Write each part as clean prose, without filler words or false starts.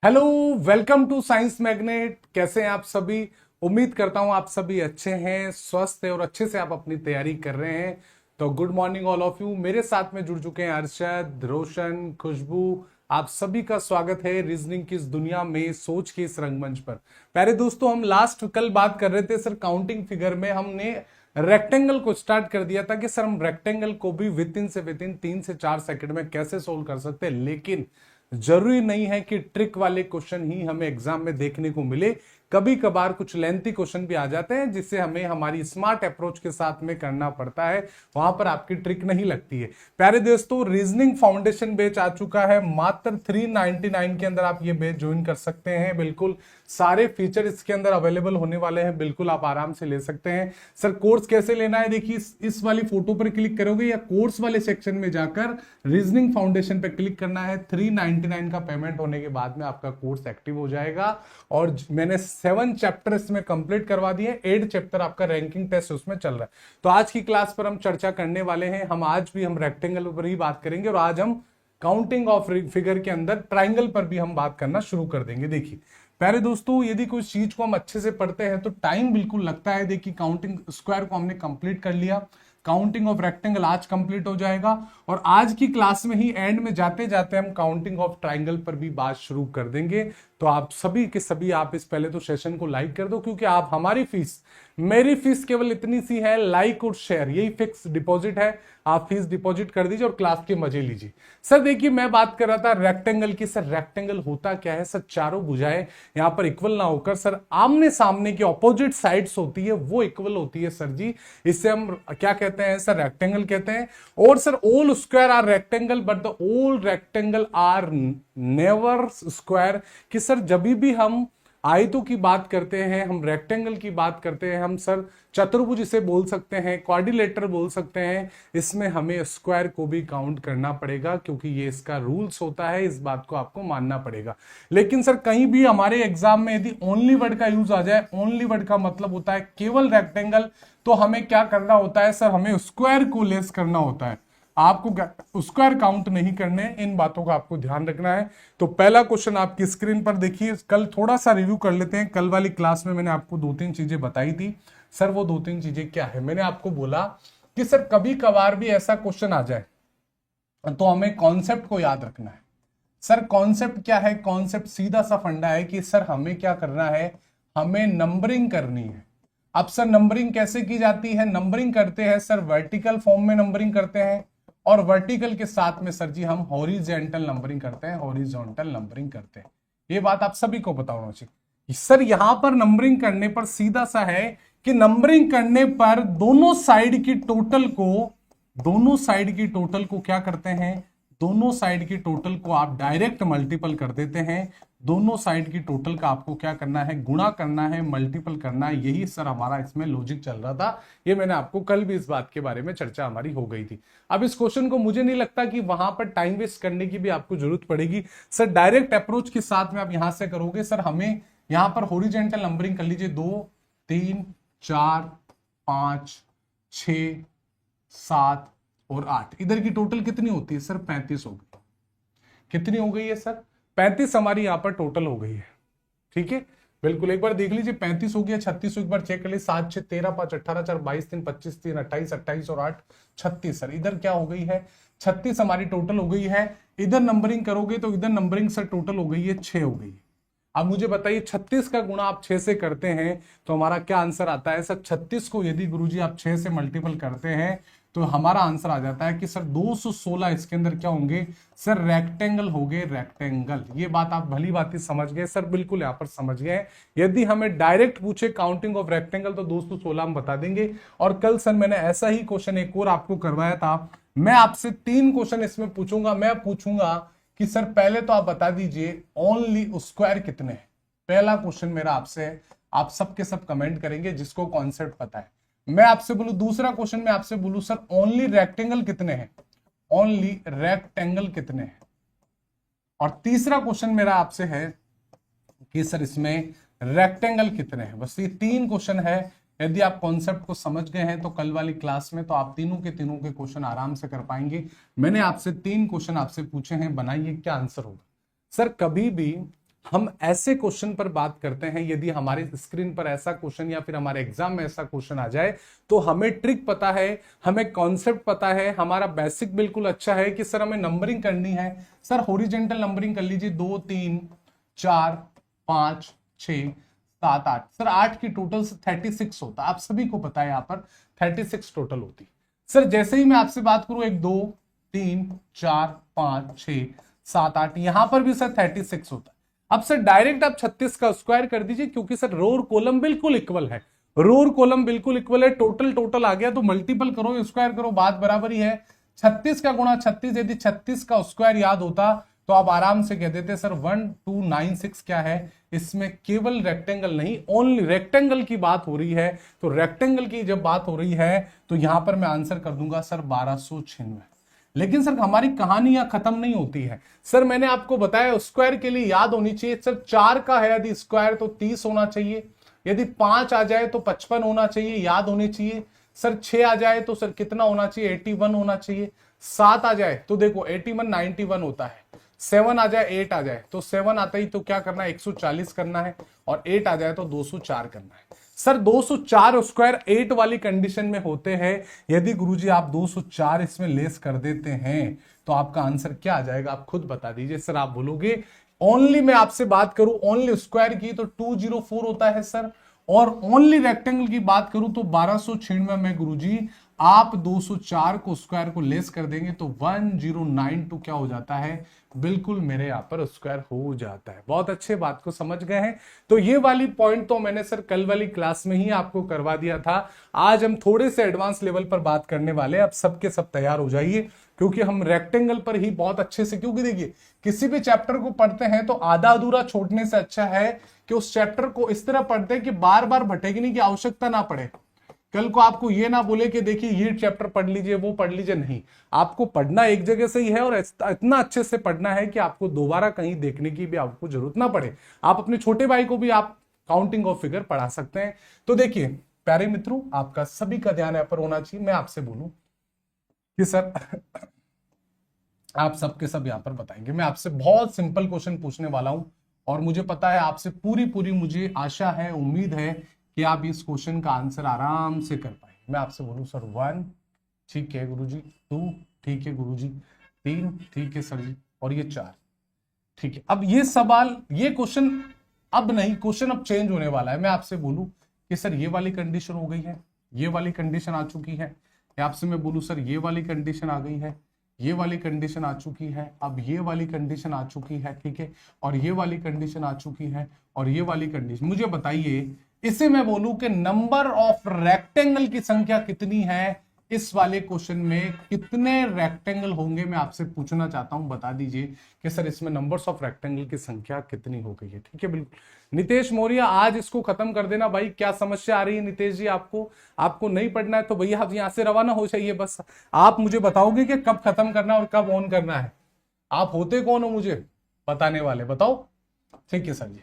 Hello, welcome to science magnet. कैसे हैं आप सभी? उम्मीद करता हूं आप सभी अच्छे हैं, स्वस्थ हैं और अच्छे से आप अपनी तैयारी कर रहे हैं। तो good morning all of you. मेरे साथ में जुड़ चुके हैं अरशद, रोशन, खुशबू। आप सभी का स्वागत है रीजनिंग की इस दुनिया में, सोच के इस रंगमंच पर। प्यारे दोस्तों, हम लास्ट कल बात कर रहे थे सर काउंटिंग फिगर में हमने रेक्टेंगल को स्टार्ट कर दिया था कि सर हम रेक्टेंगल को भी विद इन 3 से 4 सेकंड में कैसे सोल्व कर सकते हैं। लेकिन जरूरी नहीं है कि ट्रिक वाले क्वेश्चन ही हमें एग्जाम में देखने को मिले। कभी कभार कुछ लेंथी क्वेश्चन भी आ जाते हैं जिससे हमें हमारी स्मार्ट अप्रोच के साथ में करना पड़ता है, वहां पर आपकी ट्रिक नहीं लगती है। प्यारे दोस्तों, रीजनिंग फाउंडेशन बैच आ चुका है। मात्र 399 के अंदर आप ये बैच ज्वाइन कर सकते हैं। बिल्कुल सारे फीचर इसके अंदर अवेलेबल होने वाले हैं, बिल्कुल आप आराम से ले सकते हैं। सर कोर्स कैसे लेना है? देखिए, इस वाली फोटो पर क्लिक करोगे या कोर्स वाले सेक्शन में जाकर रीजनिंग फाउंडेशन पे क्लिक करना है। 399 का पेमेंट होने के बाद में आपका कोर्स एक्टिव हो जाएगा। और मैंने 7 चैप्टर इसमें कंप्लीट करवा दिए, 8 चैप्टर आपका रैंकिंग टेस्ट उसमें चल रहा है। तो आज की क्लास पर हम चर्चा करने वाले हैं। आज भी हम रेक्टेंगल पर ही बात करेंगे और आज हम काउंटिंग ऑफ फिगर के अंदर ट्राइंगल पर भी हम बात करना शुरू कर देंगे। देखिए प्यारे दोस्तों, यदि कोई चीज को हम अच्छे से पढ़ते हैं तो टाइम बिल्कुल लगता है। देखिए, काउंटिंग स्क्वायर को हमने कंप्लीट कर लिया, काउंटिंग ऑफ रेक्टेंगल आज कंप्लीट हो जाएगा और आज की क्लास में ही एंड में जाते जाते हम काउंटिंग ऑफ ट्राइंगल पर भी बात शुरू कर देंगे। तो आप सभी के सभी आप इस पहले तो सेशन को लाइक कर दो, क्योंकि आप हमारी फीस, मेरी फीस केवल इतनी सी है, लाइक और शेयर, यही फिक्स डिपॉजिट है। आप फीस डिपॉजिट कर दीजिए और क्लास के मजे लीजिए। सर देखिए, मैं बात कर रहा था रेक्टेंगल की। सर रेक्टेंगल होता क्या है? सर चारों भुजाएं यहां पर इक्वल ना होकर सर आमने सामने की ऑपोजिट साइड्स होती है, वो इक्वल होती है सर जी। इससे हम क्या कहते हैं सर? रेक्टेंगल कहते हैं। और sir all square are rectangle but the all rectangle are never square. कि सर जब भी हम आयतों की बात करते हैं, हम रेक्टेंगल की बात करते हैं, हम सर चतुर्भुज इसे बोल सकते हैं, क्वाड्रिलेटरल बोल सकते हैं, इसमें हमें स्क्वायर को भी काउंट करना पड़ेगा, क्योंकि ये इसका रूल्स होता है। इस बात को आपको मानना पड़ेगा। लेकिन सर कहीं भी हमारे एग्जाम में यदि ओनली वर्ड का यूज आ जाए, ओनली वर्ड का मतलब होता है केवल रेक्टेंगल, तो हमें क्या करना होता है सर? हमें स्क्वायर को लेस करना होता है। आपको स्क्वायर काउंट नहीं करने, इन बातों का आपको ध्यान रखना है। तो पहला क्वेश्चन आपकी स्क्रीन पर देखिए। कल थोड़ा सा रिव्यू कर लेते हैं। कल वाली क्लास में मैंने आपको 2-3 चीजें बताई थी। सर वो 2-3 चीजें क्या है? मैंने आपको बोला कि सर कभी कभार भी ऐसा क्वेश्चन आ जाए तो हमें कॉन्सेप्ट को याद रखना है। सर कॉन्सेप्ट क्या है? कॉन्सेप्ट सीधा सा फंडा है कि सर हमें क्या करना है, हमें नंबरिंग करनी है। अब सर नंबरिंग कैसे की जाती है? नंबरिंग करते हैं सर वर्टिकल फॉर्म में नंबरिंग करते हैं, और वर्टिकल के साथ में सर जी हम हॉरिजेंटल नंबरिंग करते हैं, हॉरिजॉन्टल नंबरिंग करते हैं। ये बात आप सभी को पता होना चाहिए। सर यहां पर नंबरिंग करने पर सीधा सा है कि नंबरिंग करने पर दोनों साइड की टोटल को क्या करते हैं? दोनों साइड की टोटल को आप डायरेक्ट मल्टीपल कर देते हैं। दोनों साइड की टोटल का आपको क्या करना है? गुणा करना है, मल्टीपल करना है। यही सर हमारा इसमें लॉजिक चल रहा था। ये मैंने आपको कल भी इस बात के बारे में चर्चा हमारी हो गई थी। अब इस क्वेश्चन को मुझे नहीं लगता कि वहां पर टाइम वेस्ट करने की भी आपको जरूरत पड़ेगी। सर डायरेक्ट अप्रोच के साथ में आप यहां से करोगे। सर हमें यहां पर हॉरिजॉन्टल नंबरिंग कर लीजिए। 2, 3, 4, 5, 6, 7 और 8। इधर की टोटल कितनी होती है सर? 35 हो गई। कितनी हो गई है सर? 35 हमारी यहां पर टोटल हो गई है। ठीक है, बिल्कुल एक बार देख लीजिए। 35 हो गया, 36 एक बार चेक कर लीजिए। 7, 6, 13, 5, 18, 4, 22, 3, 25, 3, 28, 28 और 8, 36। सर इधर क्या हो गई है? 36 हमारी टोटल हो गई है। इधर नंबरिंग करोगे तो इधर नंबरिंग सर टोटल हो गई है 6 हो गई है। अब मुझे बताइए 36 का गुणा आप 6 से करते हैं तो हमारा क्या आंसर आता है? सर 36 को यदि गुरुजी आप 6 से मल्टीपल करते हैं तो हमारा आंसर आ जाता है कि सर 216 इसके अंदर क्या होंगे सर? रेक्टेंगल हो गए, रेक्टेंगल। ये बात आप भली बात समझ गए सर, बिल्कुल यहां पर समझ गए। यदि हमें डायरेक्ट पूछे काउंटिंग ऑफ रेक्टेंगल तो 216 हम बता देंगे। और कल सर मैंने ऐसा ही क्वेश्चन एक और आपको करवाया था। मैं आपसे 3 क्वेश्चन इसमें पूछूंगा। मैं पूछूंगा कि सर पहले तो आप बता दीजिए ओनली स्क्वायर कितने हैं। पहला क्वेश्चन मेरा आपसे है, आप सबके सब कमेंट करेंगे जिसको कॉन्सेप्ट पता है। मैं आपसे बोलूं दूसरा क्वेश्चन, मैं आपसे बोलूं सर ओनली रेक्टेंगल कितने हैं? ओनली रेक्टेंगल कितने हैं? और तीसरा क्वेश्चन मेरा आपसे है कि सर इसमें रेक्टेंगल कितने हैं? बस ये 3 क्वेश्चन है। यदि आप कॉन्सेप्ट को समझ गए हैं तो कल वाली क्लास में तो आप तीनों के क्वेश्चन आराम से कर पाएंगे। मैंने आपसे 3 क्वेश्चन आपसे पूछे हैं, बनाइए क्या आंसर होगा। सर कभी भी हम ऐसे क्वेश्चन पर बात करते हैं, यदि हमारे स्क्रीन पर ऐसा क्वेश्चन या फिर हमारे एग्जाम में ऐसा क्वेश्चन आ जाए तो हमें ट्रिक पता है, हमें कॉन्सेप्ट पता है, हमारा बेसिक बिल्कुल अच्छा है कि सर हमें नंबरिंग करनी है। सर हॉरिजॉन्टल नंबरिंग कर लीजिए, 2 3 4 5 6 7 8। सर 8 की टोटल 36 होता है, आप सभी को पता है यहाँ पर 36 टोटल होती। सर जैसे ही मैं आपसे बात करूं 1 2 3 4 5 6 7 8, यहां पर भी सर 36 होता है। अब सर डायरेक्ट आप 36 का स्क्वायर कर दीजिए, क्योंकि सर रो और कॉलम बिल्कुल इक्वल है, रो और कॉलम बिल्कुल इक्वल है, टोटल टोटल आ गया तो मल्टीपल करो, स्क्वायर करो, बात बराबर ही है। 36 का गुणा 36, यदि 36 का स्क्वायर याद होता तो आप आराम से कह देते सर 1296 क्या है। इसमें केवल रेक्टेंगल नहीं, ओनली रेक्टेंगल की बात हो रही है, तो रेक्टेंगल की जब बात हो रही है तो यहां पर मैं आंसर कर दूंगा सर 1296। लेकिन सर हमारी कहानी यहां खत्म नहीं होती है। सर मैंने आपको बताया स्क्वायर के लिए याद होनी चाहिए, सर 4 का है यदि स्क्वायर तो 30 होना चाहिए, यदि 5 आ जाए तो 55 होना चाहिए, याद होनी चाहिए। सर 6 आ जाए तो सर कितना होना चाहिए, 81 होना चाहिए। 7 आ जाए तो देखो 81 91 होता है। 7 आ जाए 8 आ जाए तो 7 आता ही तो क्या करना है, 140 करना है, और 8 आ जाए तो 204 करना है। सर 204 स्क्वायर 8 वाली कंडीशन में होते हैं, यदि गुरुजी आप 204 इसमें लेस कर देते हैं तो आपका आंसर क्या आ जाएगा, आप खुद बता दीजिए। सर आप बोलोगे ओनली, मैं आपसे बात करूं ओनली स्क्वायर की तो 204 होता है सर, और ओनली रेक्टेंगल की बात करूं तो 1296 में गुरुजी आप 204 को स्क्वायर को लेस कर देंगे तो 1092 क्या हो जाता है, बिल्कुल मेरे यहां पर स्क्वायर हो जाता है। बहुत अच्छे बात को समझ गए हैं। तो ये वाली पॉइंट तो मैंने सर कल वाली क्लास में ही आपको करवा दिया था। आज हम थोड़े से एडवांस लेवल पर बात करने वाले हैं। अब सबके सब तैयार हो जाइए, क्योंकि हम रेक्टेंगल पर ही बहुत अच्छे से, क्योंकि देखिए किसी भी चैप्टर को पढ़ते हैं तो आधा अधूरा छोड़ने से अच्छा है कि उस चैप्टर को इस तरह पढ़ते हैं कि बार बार भटकने की आवश्यकता ना पड़े। कल को आपको ये ना बोले कि देखिए ये चैप्टर पढ़ लीजिए वो पढ़ लीजिए, नहीं, आपको पढ़ना एक जगह से ही है और इतना अच्छे से पढ़ना है कि आपको दोबारा कहीं देखने की भी आपको जरूरत ना पड़े। आप अपने छोटे भाई को भी आप काउंटिंग ऑफ फिगर पढ़ा सकते हैं। तो देखिए प्यारे मित्रों, आपका सभी का ध्यान यहाँ पर होना चाहिए। मैं आपसे बोलूं कि सर आप सबके सब यहां पर बताएंगे, मैं आपसे बहुत सिंपल क्वेश्चन पूछने वाला हूं, और मुझे पता है आपसे पूरी पूरी मुझे आशा है, उम्मीद है कि आप इस क्वेश्चन का आंसर आराम से कर पाएंगे। मैं आपसे बोलूं सर 1 ठीक है गुरुजी, 2 ठीक है गुरुजी, 3 ठीक है सर जी, और ये 4 ठीक है। अब ये सवाल, ये क्वेश्चन अब नहीं, क्वेश्चन अब चेंज होने वाला है। मैं आपसे बोलूं कि सर ये वाली कंडीशन हो गई है, ये वाली कंडीशन आ चुकी है, या आपसे मैं बोलूं सर ये वाली कंडीशन आ गई है, ये वाली कंडीशन आ चुकी है, अब ये वाली कंडीशन आ चुकी है, ठीक है, और ये वाली कंडीशन आ चुकी है, और ये वाली कंडीशन, मुझे बताइए इसे मैं बोलूं कि नंबर ऑफ रेक्टेंगल की संख्या कितनी है, इस वाले क्वेश्चन में कितने रेक्टेंगल होंगे, मैं आपसे पूछना चाहता हूं, बता दीजिए कि सर इसमें नंबर्स ऑफ रेक्टेंगल की संख्या कितनी हो गई है। ठीक है, बिल्कुल नितेश मौर्य, आज इसको खत्म कर देना भाई। क्या समस्या आ रही है नितेश जी, आपको नहीं पढ़ना है तो भैया आप यहां से रवाना हो जाइए, बस आप मुझे बताओगे कि कब खत्म करना है और कब ऑन करना है। आप होते कौन हो मुझे बताने वाले, बताओ। ठीक है सर जी,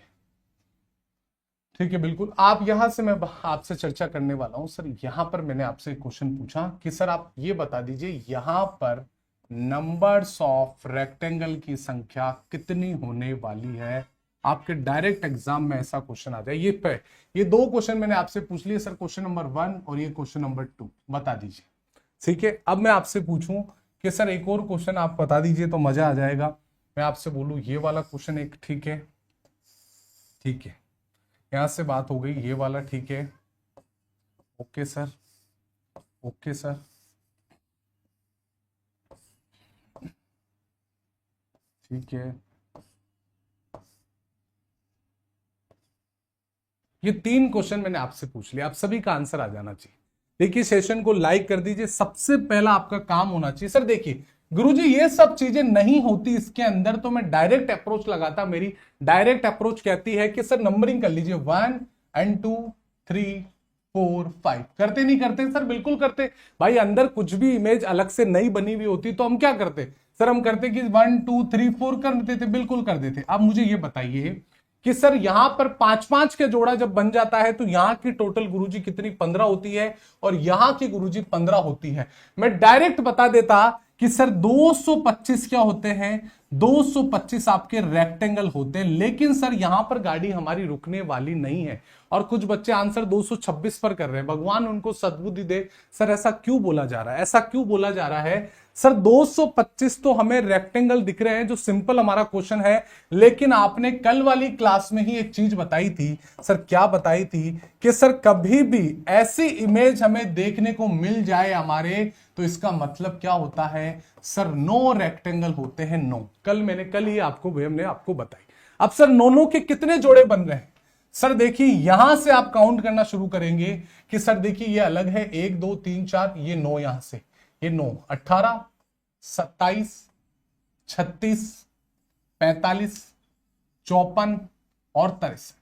ठीक है, बिल्कुल। आप यहां से, मैं आपसे चर्चा करने वाला हूं। सर यहां पर मैंने आपसे क्वेश्चन पूछा कि सर आप ये बता दीजिए यहां पर नंबर्स ऑफ रेक्टेंगल की संख्या कितनी होने वाली है। आपके डायरेक्ट एग्जाम में ऐसा क्वेश्चन आ जाए। ये 2 क्वेश्चन मैंने आपसे पूछ लिए सर, क्वेश्चन नंबर 1 और ये क्वेश्चन नंबर 2, बता दीजिए। ठीक है, अब मैं आपसे पूछूं कि सर एक और क्वेश्चन आप बता दीजिए तो मजा आ जाएगा। मैं आपसे बोलूं ये वाला क्वेश्चन एक, ठीक है, ठीक है, यहां से बात हो गई, ये वाला ठीक है, ओके सर, ओके सर, ठीक है। ये 3 क्वेश्चन मैंने आपसे पूछ लिया, आप सभी का आंसर आ जाना चाहिए। देखिए सेशन को लाइक कर दीजिए, सबसे पहला आपका काम होना चाहिए। सर देखिए गुरुजी ये सब चीजें नहीं होती इसके अंदर तो मैं डायरेक्ट अप्रोच लगाता। मेरी डायरेक्ट अप्रोच कहती है कि सर नंबरिंग कर लीजिए 1 and 2 3 4 5। करते नहीं करते सर, बिल्कुल करते भाई। अंदर कुछ भी इमेज अलग से नई बनी हुई होती तो हम क्या करते सर, हम करते कि 1 2 3 4 कर देते थे, बिल्कुल कर देते। अब मुझे ये बताइए कि सर यहां पर 5-5 का जोड़ा जब बन जाता है तो यहां की टोटल गुरुजी कितनी, 15 होती है, और यहां की गुरुजी 15 होती है। मैं डायरेक्ट बता देता कि सर 225 क्या होते हैं, 225 आपके रेक्टेंगल होते हैं, लेकिन सर यहां पर गाड़ी हमारी रुकने वाली नहीं है। और कुछ बच्चे आंसर 226 पर कर रहे हैं, भगवान उनको सद्बुद्धि दे। सर ऐसा क्यों बोला जा रहा है, ऐसा क्यों बोला जा रहा है? सर 225 तो हमें रेक्टेंगल दिख रहे हैं, जो सिंपल हमारा क्वेश्चन है, लेकिन आपने कल वाली क्लास में ही एक चीज बताई थी। सर क्या बताई थी? कि सर कभी भी ऐसी इमेज हमें देखने को मिल जाए हमारे, तो इसका मतलब क्या होता है? सर नो रेक्टेंगल होते हैं, नो। कल ही आपको हमने आपको बताई। अब सर नो के कितने जोड़े बन रहे हैं? सर देखिए यहां से आप काउंट करना शुरू करेंगे कि सर देखिए ये अलग है, 1 2 3 4, ये 9 यहां से, ये 9, 18 27 36 45 54 और 63।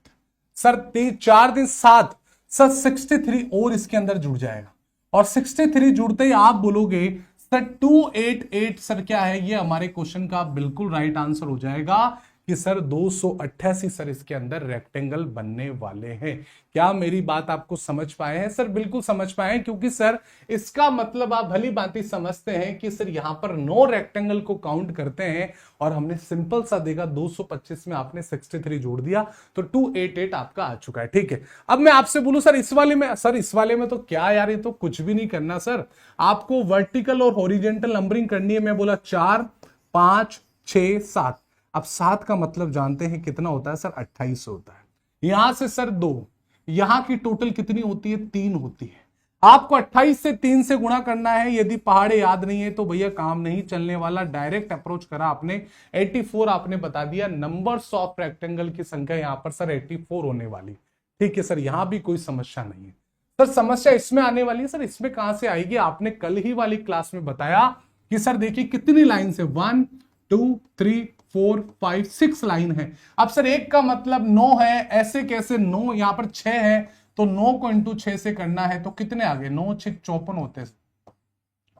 सर 4 दिन 7, सर 63 और इसके अंदर जुड़ जाएगा। और 63 जुड़ते ही आप बोलोगे सर 288, सर क्या है? ये हमारे क्वेश्चन का बिल्कुल राइट आंसर हो जाएगा कि सर 288 सर इसके अंदर रेक्टेंगल बनने वाले हैं। क्या मेरी बात आपको समझ पाए हैं? सर बिल्कुल समझ पाए हैं, क्योंकि सर इसका मतलब आप भली भांति समझते हैं कि सर यहां पर 9 रेक्टेंगल को काउंट करते हैं, और हमने सिंपल सा देखा 225 में आपने 63 जोड़ दिया, तो 288 आपका आ चुका है। ठीक है, अब मैं आपसे बोलूं सर इस वाले में, सर इस वाले में तो क्या यार, ये तो कुछ भी नहीं करना सर, आपको वर्टिकल और हॉरिजॉन्टल नंबरिंग करनी है। मैं बोला 4 5 6 7। अब 7 का मतलब जानते हैं कितना होता है? सर 28 होता है। यहां से सर 2, यहां की टोटल कितनी होती है? 3 होती है। आपको 28 से 3 से गुणा करना है। यदि पहाड़े याद नहीं है तो भैया काम नहीं चलने वाला। डायरेक्ट अप्रोच करा आपने, 84 आपने बता दिया। नंबर्स ऑफ रेक्टेंगल की संख्या यहां पर सर 84 होने वाली। ठीक है सर, यहां भी कोई समस्या नहीं है। सर समस्या इसमें आने वाली है। सर इसमें कहां से आएगी? आपने कल ही वाली क्लास में बताया कि सर देखिए कितनी लाइन से, 1 2 3 4 5 6 लाइन है। अब सर एक का मतलब 9 है, ऐसे कैसे 9? यहां पर 6 है, तो 9 को इंटू 6 से करना है, तो कितने आ गए? 9 6 54 होते हैं।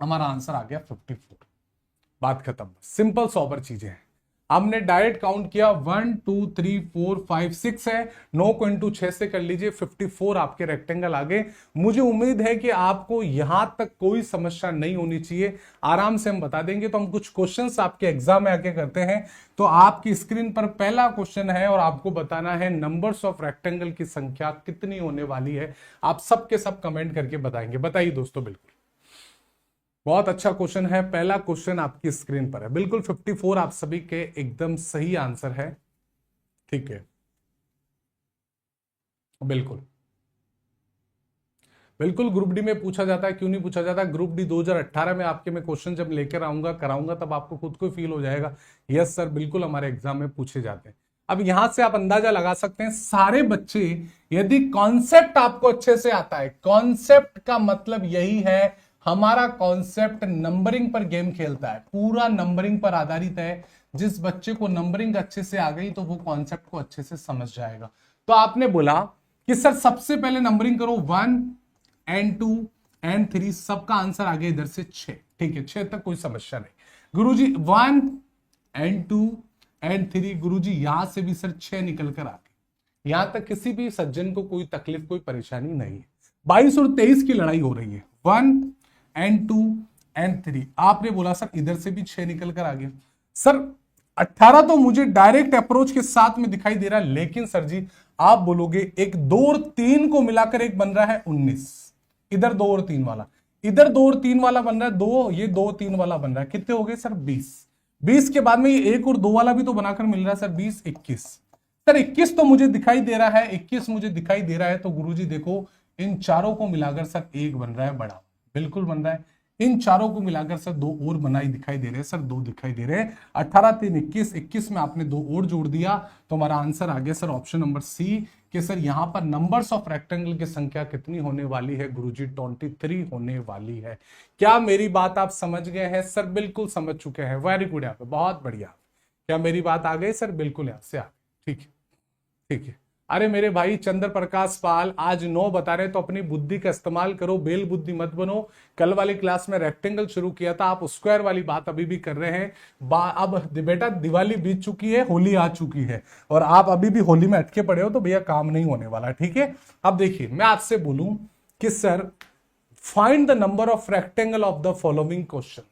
हमारा आंसर आ गया 54। बात खत्म। सिंपल सोबर चीजें हैं। हमने डायरेक्ट काउंट किया, 1 2 3 4 5 6 है, 9 को इंटू 6 से कर लीजिए, 54 आपके रेक्टेंगल आ गए। मुझे उम्मीद है कि आपको यहां तक कोई समस्या नहीं होनी चाहिए, आराम से हम बता देंगे। तो हम कुछ क्वेश्चंस आपके एग्जाम में आके करते हैं। तो आपकी स्क्रीन पर पहला क्वेश्चन है, और आपको बताना है नंबर्स ऑफ रेक्टेंगल की संख्या कितनी होने वाली है। आप सबके सब कमेंट करके बताएंगे। बताइए दोस्तों। बिल्कुल बहुत अच्छा क्वेश्चन है। पहला क्वेश्चन आपकी स्क्रीन पर है। बिल्कुल 54 आप सभी के एकदम सही आंसर है। ठीक है, बिल्कुल बिल्कुल। ग्रुप डी में पूछा जाता है, क्यों नहीं पूछा जाता? ग्रुप डी 2018 में आपके मैं क्वेश्चन जब लेकर आऊंगा, कराऊंगा, तब आपको खुद को फील हो जाएगा यस सर बिल्कुल हमारे एग्जाम में पूछे जाते हैं। अब यहां से आप अंदाजा लगा सकते हैं, सारे बच्चे यदि कॉन्सेप्ट आपको अच्छे से आता है, कॉन्सेप्ट का मतलब यही है, हमारा कॉन्सेप्ट नंबरिंग पर गेम खेलता है, पूरा नंबरिंग पर आधारित है। जिस बच्चे को नंबरिंग अच्छे से आ गई तो वो कॉन्सेप्ट को अच्छे से समझ जाएगा। तो आपने बोला कि सर सबसे पहले नंबरिंग करो, 1 एंड 2 एंड 3, सबका आंसर आ गया इधर से 6। ठीक है, 6 तक कोई समस्या नहीं। गुरुजी 1 एंड 2 एंड 3, गुरुजी यहां से भी सर 6 निकल कर आ गए। यहां तक किसी भी सज्जन को कोई तकलीफ, कोई परेशानी नहीं है। 22 और 23 की लड़ाई हो रही है, 1 एंड 2 एंड 3। आपने बोला सर इधर से भी 6 निकल कर आ गया। सर 18 तो मुझे डायरेक्ट अप्रोच के साथ में दिखाई दे रहा है, लेकिन सर जी आप बोलोगे एक 2 और 3 को मिलाकर एक बन रहा है 19। इधर 2 और 3 वाला, इधर 2 और 3 वाला बन रहा है 2, ये 2 3 वाला बन रहा है। कितने हो गए सर? 20। 20 के बाद में ये 1 और 2 वाला भी तो बनाकर मिल रहा है सर 20 21। सर 21 तो मुझे दिखाई दे रहा है, 21 मुझे दिखाई दे रहा है। तो गुरुजी देखो इन चारों को मिलाकर सर 1 बन रहा है, बड़ा बिल्कुल बन रहा है। इन चारों को मिलाकर सर 2 और बनाई दिखाई दे रहे हैं सर, 2 दिखाई दे रहे हैं। 18 3 21, 21 में आपने 2 और जोड़ दिया, तो हमारा आंसर आ गया सर ऑप्शन नंबर सी, कि सर यहां पर नंबर्स ऑफ रेक्टेंगल की संख्या कितनी होने वाली है? गुरुजी 23 होने वाली है। क्या मेरी बात आप समझ गए हैं? सर बिल्कुल समझ चुके हैं, वेरी गुड, यहाँ पे बहुत बढ़िया। क्या मेरी बात आ गई सर? बिल्कुल यहां से आ गई। ठीक है, ठीक है। अरे मेरे भाई चंद्र प्रकाश पाल आज 9 बता रहे, तो अपनी बुद्धि का इस्तेमाल करो, बेल बुद्धि मत बनो। कल वाली क्लास में रेक्टेंगल शुरू किया था, आप स्क्वायर वाली बात अभी भी कर रहे हैं। अब बेटा दिवाली बीत चुकी है, होली आ चुकी है, और आप अभी भी होली में अटके पड़े हो, तो भैया काम नहीं होने वाला। ठीक है, अब देखिए मैं आपसे बोलूं कि sir find the number of rectangle of the following question.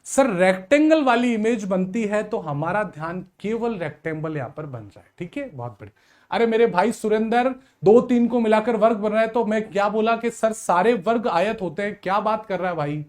Sir rectangle वाली इमेज बनती है तो हमारा ध्यान केवल रेक्टेंगल यहां पर बन जाए, ठीक है, बहुत बढ़िया। अरे मेरे भाई सुरेंद्र, 2 3 को मिलाकर वर्ग बन रहा है, तो मैं क्या बोला कि सर सारे वर्ग आयत होते हैं, क्या बात कर रहा है भाई।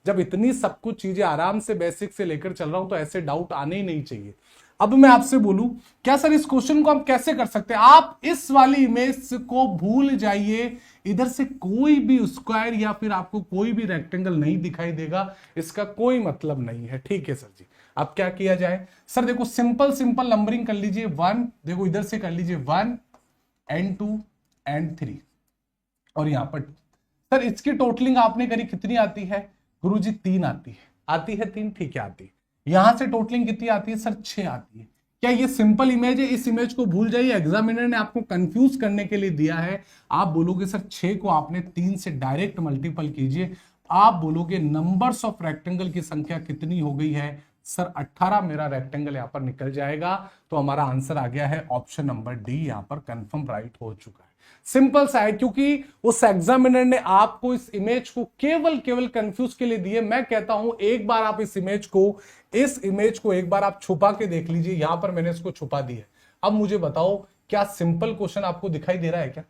जब इतनी सब कुछ चीजें आराम से बेसिक से लेकर चल रहा हूं तो ऐसे डाउट आने ही नहीं चाहिए। अब मैं आपसे बोलूं, क्या सर इस क्वेश्चन को हम कैसे कर सकते हैं? आप इस वाली इमेज को भूल जाइए, इधर से कोई भी स्क्वायर या फिर आपको कोई भी रेक्टेंगल नहीं दिखाई देगा, इसका कोई मतलब नहीं है, ठीक है सर जी। अब क्या किया जाए? सर देखो सिंपल सिंपल नंबरिंग कर लीजिए, 1, देखो इधर से कर लीजिए 1 एंड 2 एंड 3 और यहां पर 2। सर इसकी टोटलिंग आपने करी, कितनी आती है गुरुजी? 3 आती है, आती है 3, ठीक है आती है। यहां से टोटलिंग कितनी आती है? सर 6 आती है। क्या ये सिंपल इमेज है? इस इमेज को भूल जाइए, एग्जामिनर ने आपको कंफ्यूज करने के लिए दिया है। आप बोलोगे सर 6 को आपने 3 से डायरेक्ट मल्टीपल कीजिए, आप बोलोगे नंबर्स ऑफ रेक्टेंगल की संख्या कितनी हो गई है? सर 18 मेरा रेक्टेंगल यहां पर निकल जाएगा। तो हमारा आंसर आ गया है ऑप्शन नंबर डी, यहां पर कंफर्म राइट हो चुका है। सिंपल सा है, क्योंकि उस एग्जामिनर ने आपको इस इमेज को केवल केवल कंफ्यूज के लिए दिए। मैं कहता हूं एक बार आप इस इमेज को एक बार आप छुपा के देख लीजिए। यहां पर मैंने इसको छुपा दिया। अब मुझे बताओ, क्या सिंपल क्वेश्चन आपको दिखाई दे रहा है?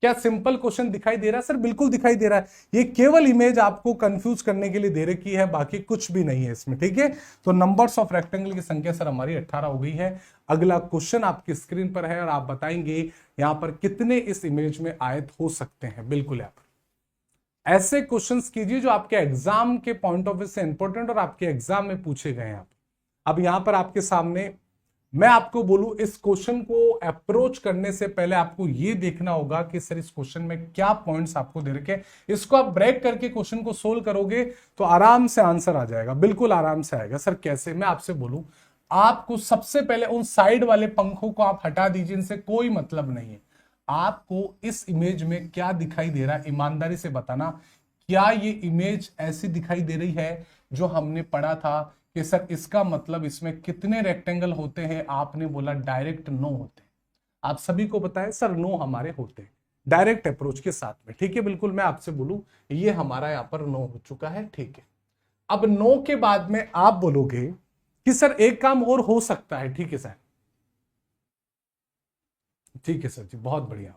क्या सिंपल क्वेश्चन दिखाई दे रहा है? सर बिल्कुल दिखाई दे रहा है। ये केवल इमेज आपको कंफ्यूज करने के लिए दे रखी है, बाकी कुछ भी नहीं है इसमें, ठीक है। तो नंबर्स ऑफ रेक्टेंगल की संख्या सर हमारी 18 हो गई है। अगला क्वेश्चन आपकी स्क्रीन पर है और आप बताएंगे यहां पर कितने इस इमेज में आयत हो सकते हैं। बिल्कुल यहां पर ऐसे क्वेश्चंस कीजिए जो आपके एग्जाम के पॉइंट ऑफ व्यू से इंपॉर्टेंट और आपके एग्जाम में पूछे गए हैं। अब यहां पर आपके सामने मैं आपको बोलूं, इस क्वेश्चन को अप्रोच करने से पहले आपको यह देखना होगा कि सर इस क्वेश्चन में क्या पॉइंट्स आपको दे रखे। इसको आप ब्रेक करके क्वेश्चन को सोल्व करोगे तो आराम से आंसर आ जाएगा, बिल्कुल आराम से आएगा। सर कैसे? मैं आपसे बोलूं, आपको सबसे पहले उन साइड वाले पंखों को आप हटा दीजिए, इनसे कोई मतलब नहीं है। आपको इस इमेज में क्या दिखाई दे रहा है, ईमानदारी से बताना। क्या ये इमेज ऐसी दिखाई दे रही है जो हमने पढ़ा था कि सर इसका मतलब इसमें कितने रेक्टेंगल होते हैं? आपने बोला डायरेक्ट 9 होते हैं। आप सभी को बताएं सर 9 हमारे होते हैं डायरेक्ट अप्रोच के साथ में, ठीक है। बिल्कुल मैं आपसे बोलूं, ये हमारा यहां पर 9 हो चुका है, ठीक है। अब 9 के बाद में आप बोलोगे कि सर एक काम और हो सकता है, ठीक है सर, ठीक है सर जी, बहुत बढ़िया।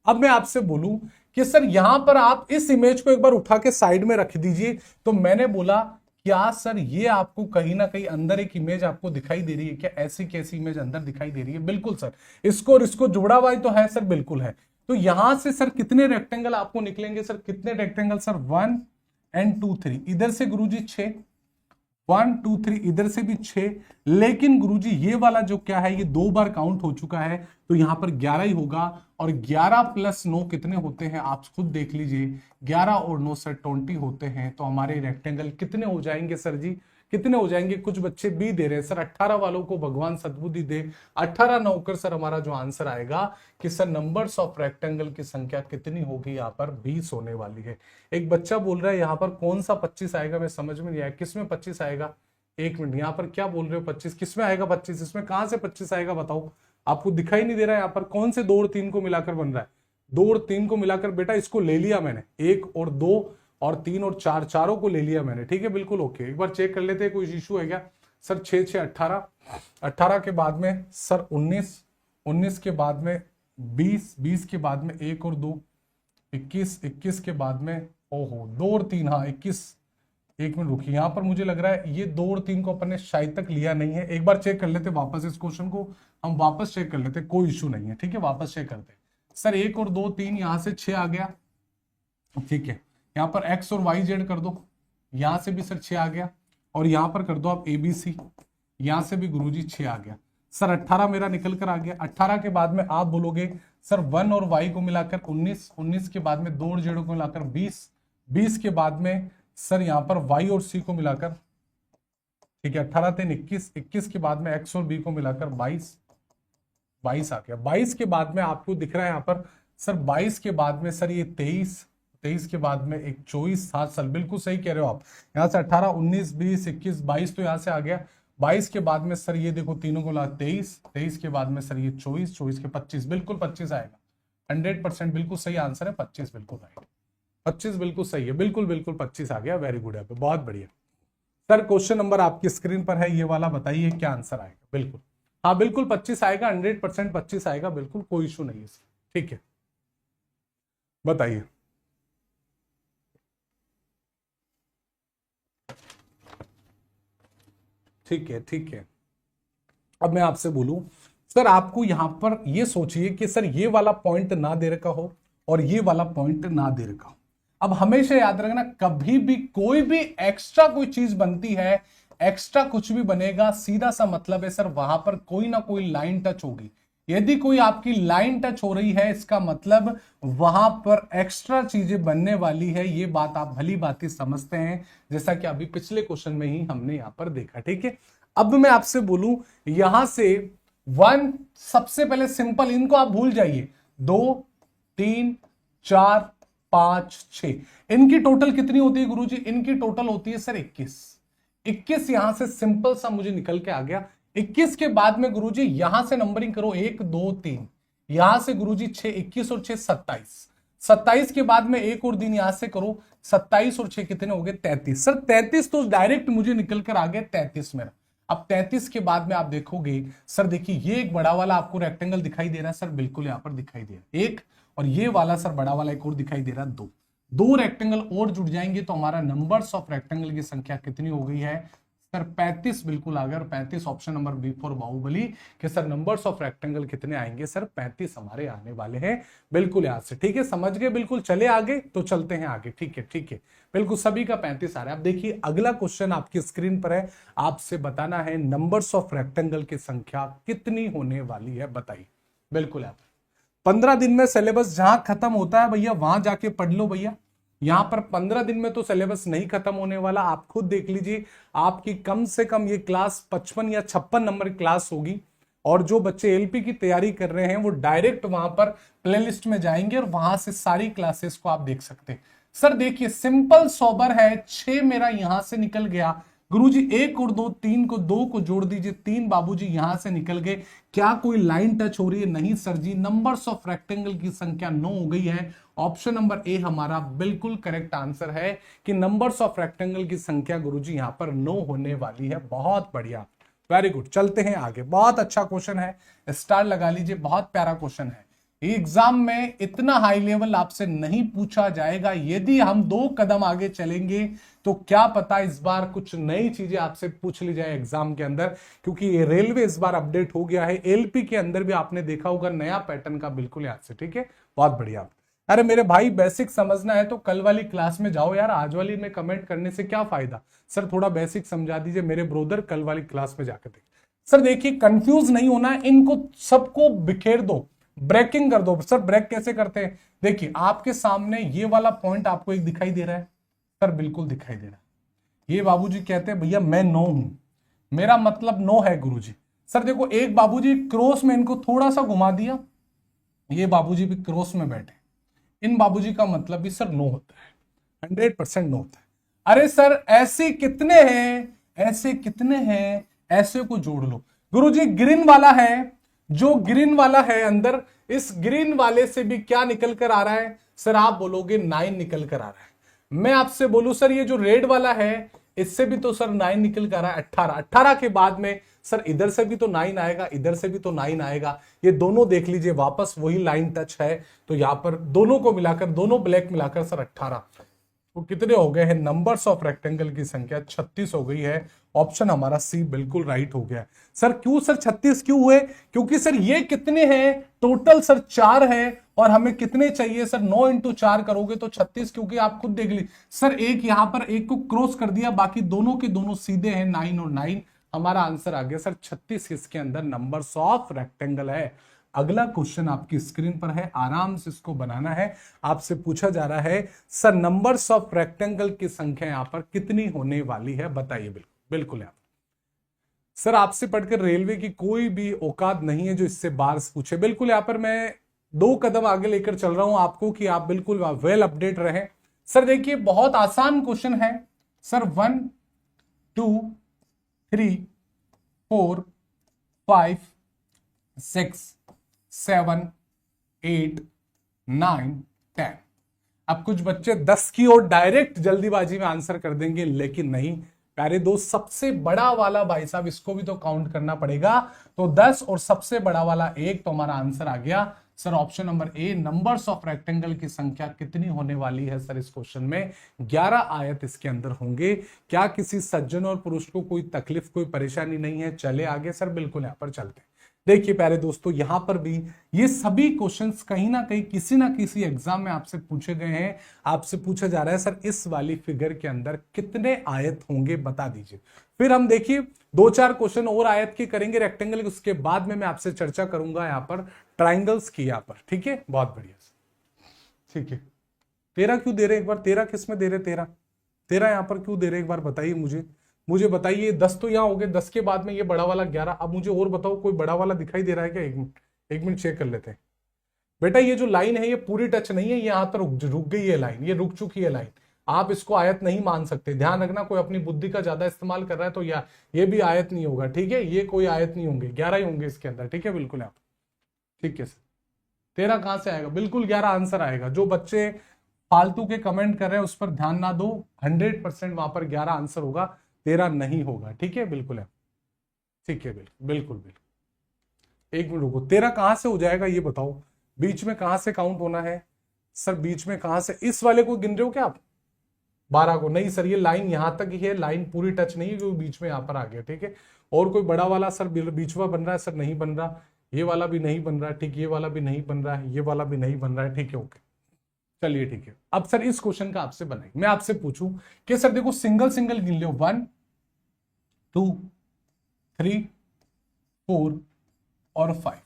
अब मैं आपसे बोलूं कि सर यहां पर आप इस इमेज को एक बार उठा के साइड में रख दीजिए। तो मैंने बोला क्या सर ये आपको कहीं ना कहीं अंदर एक इमेज आपको दिखाई दे रही है? क्या ऐसी कैसी इमेज अंदर दिखाई दे रही है? बिल्कुल सर, इसको और इसको जुड़ा हुआ तो है सर, बिल्कुल है। तो यहां से सर कितने रेक्टेंगल आपको निकलेंगे? सर कितने रेक्टेंगल? सर 1 एंड 2 3, इधर से गुरुजी 6, 1 2 3, इधर से भी 6। लेकिन गुरुजी ये वाला जो क्या है, ये 2 बार काउंट हो चुका है, तो यहां पर 11 ही होगा। और 11 प्लस 9 कितने होते हैं? आप खुद देख लीजिए, 11 और 9 सर 20 होते हैं। तो हमारे रेक्टेंगल कितने हो जाएंगे सर जी? कितने हो जाएंगे? कुछ बच्चे बी दे रहे हैं सर 18 वालों को भगवान सद्बुद्धि दे। 18 9 कर सर हमारा जो आंसर आएगा कि सर नंबर्स ऑफ रेक्टेंगल की संख्या कितनी होगी? यहाँ पर 20 होने वाली है। एक बच्चा बोल रहा है यहाँ पर कौन सा 25 आएगा? मैं समझ में नहीं आया, किसमें 25 आएगा? एक मिनट, यहाँ पर क्या बोल रहे हो 25? किसमें आएगा 25? इसमें कहां से 25 आएगा बताओ? आपको दिखाई नहीं दे रहा है? यहाँ पर कौन से 2 और 3 को मिलाकर बन रहा है? 2 और 3 को मिलाकर बेटा इसको ले लिया मैंने, 1 और 2 और 3 और 4, चारों को ले लिया मैंने, ठीक है। बिल्कुल ओके, एक बार चेक कर लेते हैं कोई इशू है क्या? सर 6 6 18, 18 के बाद में सर 19, 19 के बाद में 20, 20 के बाद में 1 और 2, 21, 21 के बाद में ओहो 2 और 3, हाँ 21। एक मिनट रुकिए, यहां पर मुझे लग रहा है ये 2 और 3 को अपन ने शायद तक लिया नहीं है। एक बार चेक कर लेते वापस, इस क्वेश्चन को हम वापस चेक कर लेते, कोई इशू नहीं है, ठीक है। वापस चेक करते सर 1 और 2 3, यहां से 6 आ गया, ठीक है। यहाँ पर एक्स और वाई जेड कर दो, यहां से भी सर 6 आ गया। और यहां पर कर दो आप ABC, यहां से भी गुरुजी 6 आ गया। सर 18 मेरा निकल कर आ गया। 18 के बाद में आप बोलोगे सर 1 और वाई को मिलाकर 19, 19 के बाद में 2 और जेड को मिलाकर 20, 20 के बाद में सर यहाँ पर वाई और सी को मिलाकर, ठीक है 18 3 21, 21 के बाद में एक्स और बी को मिलाकर 22, 22 आ गया। 22 के बाद में आपको दिख रहा है यहाँ पर सर 22 के बाद में सर ये 23, 23 के बाद में एक 24, हाँ सर बिल्कुल सही कह रहे हो आप। यहाँ से 18 19 20 21 22 तो यहाँ से आ गया। 22 के बाद में सर ये देखो तीनों को ला 23, 23 के बाद में सर ये 24, 24 के 25, बिल्कुल 25 आएगा। 100% बिल्कुल सही आंसर है 25, बिल्कुल राइट, 25 बिल्कुल सही है, बिल्कुल बिल्कुल 25 आ गया। वेरी गुड है, बहुत बढ़िया। सर क्वेश्चन नंबर आपकी स्क्रीन पर है ये वाला, बताइए क्या आंसर आएगा। बिल्कुल, हाँ बिल्कुल 25 आएगा, 100% 25 आएगा, बिल्कुल कोई इशू नहीं है। ठीक है, बताइए। ठीक है, ठीक है। अब मैं आपसे बोलूं, सर आपको यहां पर ये सोचिए कि सर ये वाला पॉइंट ना दे रखा हो और ये वाला पॉइंट ना दे रखा हो। अब हमेशा याद रखना, कभी भी कोई भी एक्स्ट्रा कोई चीज बनती है, एक्स्ट्रा कुछ भी बनेगा, सीधा सा मतलब है सर वहां पर कोई ना कोई लाइन टच होगी। यदि कोई आपकी लाइन टच हो रही है, इसका मतलब वहां पर एक्स्ट्रा चीजें बनने वाली है। ये बात आप भली भांति समझते हैं, जैसा कि अभी पिछले क्वेश्चन में ही हमने यहां पर देखा। ठीक है, अब मैं आपसे बोलूं यहां से वन, सबसे पहले सिंपल, इनको आप भूल जाइए। 2 3 4 5 6, इनकी टोटल कितनी होती है गुरुजी? इनकी टोटल होती है सर 21। 21 यहां से सिंपल सा मुझे निकल के आ गया। 21 के बाद में गुरुजी यहां से नंबरिंग करो, 1 2 3, यहां से गुरुजी 6, 21 और 6 27। 27 के बाद में एक और दिन यहां से करो, 27 और 6 कितने हो गए? 33। सर 33 तो डायरेक्ट मुझे निकल कर आ गया 33 मेरा। अब 33 के बाद में आप देखोगे, सर देखिए ये एक बड़ा वाला आपको रेक्टेंगल दिखाई दे रहा है, सर बिल्कुल यहां पर दिखाई दे रहा है एक, और ये वाला सर बड़ा वाला एक और दिखाई दे रहा है, दो रेक्टेंगल और जुड़ जाएंगे तो हमारा नंबर्स ऑफ रेक्टेंगल की संख्या कितनी हो गई है? सर 35 बिल्कुल आ गया। 35 option number B for Baahubali कि सर नंबर्स ऑफ रेक्टेंगल कितने आएंगे? सर 35 हमारे आने वाले हैं, बिल्कुल यहां से। ठीक है, समझ गए? बिल्कुल, चले आगे तो चलते हैं आगे। ठीक है, ठीक है, बिल्कुल सभी का 35 आ रहा है। अब देखिए अगला क्वेश्चन आपकी स्क्रीन पर है, आपसे बताना है नंबर्स ऑफ रेक्टेंगल की संख्या कितनी होने वाली है, बताइए। बिल्कुल आप 15 दिन में सिलेबस जहां खत्म होता है भैया वहां जाके पढ़ लो भैया। यहां पर 15 दिन में तो सिलेबस नहीं खत्म होने वाला, आप खुद देख लीजिए। आपकी कम से कम ये क्लास 55 या 56 नंबर क्लास होगी, और जो बच्चे एलपी की तैयारी कर रहे हैं वो डायरेक्ट वहां पर प्लेलिस्ट में जाएंगे और वहां से सारी क्लासेस को आप देख सकते हैं। सर देखिए सिंपल सोबर है, 6 मेरा यहां से निकल गया गुरुजी, 1 और 2, 3 को 2 को जोड़ दीजिए, 3 बाबूजी यहां से निकल गए। क्या कोई लाइन टच हो रही है? नहीं sir ji, numbers of rectangle की संख्या 9 हो गई है। ऑप्शन नंबर ए हमारा बिल्कुल करेक्ट आंसर है कि नंबर्स ऑफ रेक्टेंगल की संख्या गुरुजी यहां पर 9 होने वाली है। बहुत बढ़िया, वेरी गुड, चलते हैं आगे। बहुत अच्छा क्वेश्चन है, स्टार लगा लीजिए, बहुत प्यारा क्वेश्चन है। एग्जाम में इतना हाई लेवल आपसे नहीं पूछा जाएगा। यदि हम 2 कदम आगे चलेंगे तो क्या पता इस बार कुछ नई चीजें आपसे पूछ ली जाए एग्जाम के अंदर, क्योंकि ये रेलवे इस बार अपडेट हो गया है। एलपी के अंदर भी आपने देखा होगा नया पैटर्न का, बिल्कुल याद से। ठीक है, बहुत बढ़िया। अरे मेरे भाई बेसिक समझना है तो कल वाली क्लास में जाओ यार, आज वाली में कमेंट करने से क्या फायदा। सर थोड़ा बेसिक समझा दीजिए मेरे ब्रोदर, कल वाली क्लास में जाकर देख। सर देखिए कंफ्यूज नहीं होना है, इनको सबको बिखेर दो, ब्रेकिंग कर दो। सर ब्रेक कैसे करते हैं? देखिए आपके सामने ये वाला पॉइंट आपको एक दिखाई दे रहा है, सर बिल्कुल दिखाई दे रहा है। ये बाबूजी कहते हैं भैया मैं 9 हूं, मेरा मतलब 9 है गुरुजी। सर देखो एक बाबूजी क्रॉस में इनको थोड़ा सा घुमा दिया, ये बाबूजी भी क्रॉस में बैठे, इन बाबूजी का मतलब भी सर 9 होता है, 100% 9 होता है। अरे सर ऐसे कितने हैं, ऐसे कितने हैं, ऐसे को जोड़ लो गुरुजी। ग्रीन वाला है, जो ग्रीन वाला है अंदर, इस ग्रीन वाले से भी क्या निकल कर आ रहा है? सर आप बोलोगे 9 निकल कर आ रहा है। मैं आपसे बोलूं सर ये जो रेड वाला है इससे भी तो सर 9 निकल कर आ रहा है। 18, 18 के बाद में सर इधर से भी तो 9 आएगा, इधर से भी तो 9 आएगा। ये दोनों देख लीजिए वापस वही लाइन टच है, तो यहां पर दोनों को मिलाकर, दोनों ब्लैक मिलाकर सर 18, तो कितने हो गए हैं? नंबर्स ऑफ रेक्टेंगल की संख्या 36 हो गई है। ऑप्शन हमारा सी बिल्कुल राइट हो गया। सर क्यों सर 36 क्यों हुए? क्योंकि सर ये कितने हैं टोटल? सर 4 है, और हमें कितने चाहिए सर? 9 इंटू 4 करोगे तो 36, क्योंकि आप खुद देख लीजिए सर एक यहां पर एक को क्रॉस कर दिया, बाकी दोनों के दोनों सीधे हैं, 9 और 9। हमारा आंसर आ गया सर 36 इसके अंदर नंबर्स ऑफ रेक्टेंगल है। अगला क्वेश्चन आपकी स्क्रीन पर है, आराम से इसको बनाना है। आपसे पूछा जा रहा है सर नंबर्स ऑफ रेक्टेंगल की संख्या यहां पर कितनी होने वाली है, बताइए। बिल्कुल बिल्कुल यार सर आपसे पढ़कर रेलवे की कोई भी औकात नहीं है जो इससे बार पूछे। बिल्कुल यहां पर मैं 2 कदम आगे लेकर चल रहा हूं आपको कि आप बिल्कुल वेल अपडेट रहें। सर देखिए बहुत आसान क्वेश्चन है सर, 1 2 3 4 5 6 7 8 9 10। अब कुछ बच्चे 10 की ओर डायरेक्ट जल्दीबाजी में आंसर कर देंगे, लेकिन नहीं, प्यारे दोस्त, सबसे बड़ा वाला भाई साहब इसको भी तो काउंट करना पड़ेगा, तो 10 और सबसे बड़ा वाला 1, तो हमारा आंसर आ गया sir option number A. Numbers of rectangle की संख्या कितनी होने वाली है सर इस क्वेश्चन में? 11 आयत इसके अंदर होंगे। क्या किसी सज्जन और पुरुष को कोई तकलीफ, कोई परेशानी नहीं है? चले आगे सर, बिल्कुल यहां पर चलते हैं। देखिए प्यारे दोस्तों, यहां पर भी ये सभी क्वेश्चंस कहीं ना कहीं किसी ना किसी एग्जाम में आपसे पूछे गए हैं। आपसे पूछा जा रहा है सर इस वाली फिगर के अंदर कितने आयत होंगे, बता दीजिए। फिर हम देखिए 2-4 क्वेश्चन और आयत के करेंगे रेक्टेंगल, उसके बाद में मैं आपसे चर्चा करूंगा यहां पर ट्राइंगल्स की यहां पर। ठीक है, बहुत बढ़िया, ठीक है। 13 क्यों दे रहे एक बार? 13 किस में दे रहे? 13 यहां पर क्यों दे रहे एक बार बताइए मुझे बताइए। 10 तो यहां हो गए, 10 के बाद में ये बड़ा वाला 11। अब मुझे और बताओ, कोई बड़ा वाला दिखाई दे रहा है क्या? एक मिनट चेक कर लेते हैं। बेटा ये जो लाइन है ये पूरी टच नहीं है, ये यहां पर रुक गई है लाइन, ये रुक चुकी है लाइन। आप इसको आयत नहीं मान सकते, ध्यान रखना। कोई अपनी बुद्धि का ज्यादा इस्तेमाल कर रहा है तो ये भी आयत नहीं होगा। ठीक है, ये कोई आयत नहीं होंगे, 11 ही होंगे इसके अंदर। ठीक है, बिल्कुल आप, ठीक है सर। 13 कहां से आएगा? बिल्कुल 11 आंसर आएगा। जो बच्चे फालतू के कमेंट कर रहे हैं उस पर ध्यान ना दो, 100% वहां पर 11 आंसर होगा, 13 नहीं होगा। ठीक है, बिल्कुल है, ठीक है, बिल्कुल बिल्कुल बिल्कुल। एक मिनट रुको, 13 कहां से हो जाएगा ये बताओ? बीच में कहां से काउंट होना है सर? बीच में कहां से? इस वाले को गिन रहे हो क्या आप? 12 को? नहीं सर, ये लाइन यहां तक ही है, लाइन पूरी टच नहीं है क्योंकि बीच में यहां पर आ गया। ठीक है, और कोई बड़ा वाला सर बीच में बन रहा है? सर नहीं बन रहा, ये वाला भी नहीं बन रहा। ठीक, ये वाला भी नहीं बन रहा है, ये वाला भी नहीं बन रहा है। ठीक है, ओके, चलिए ठीक है। अब सर इस क्वेश्चन का आपसे बनाए, मैं आपसे पूछूं कि सर देखो सिंगल सिंगल गिन लो, 1 2 3 4 और 5।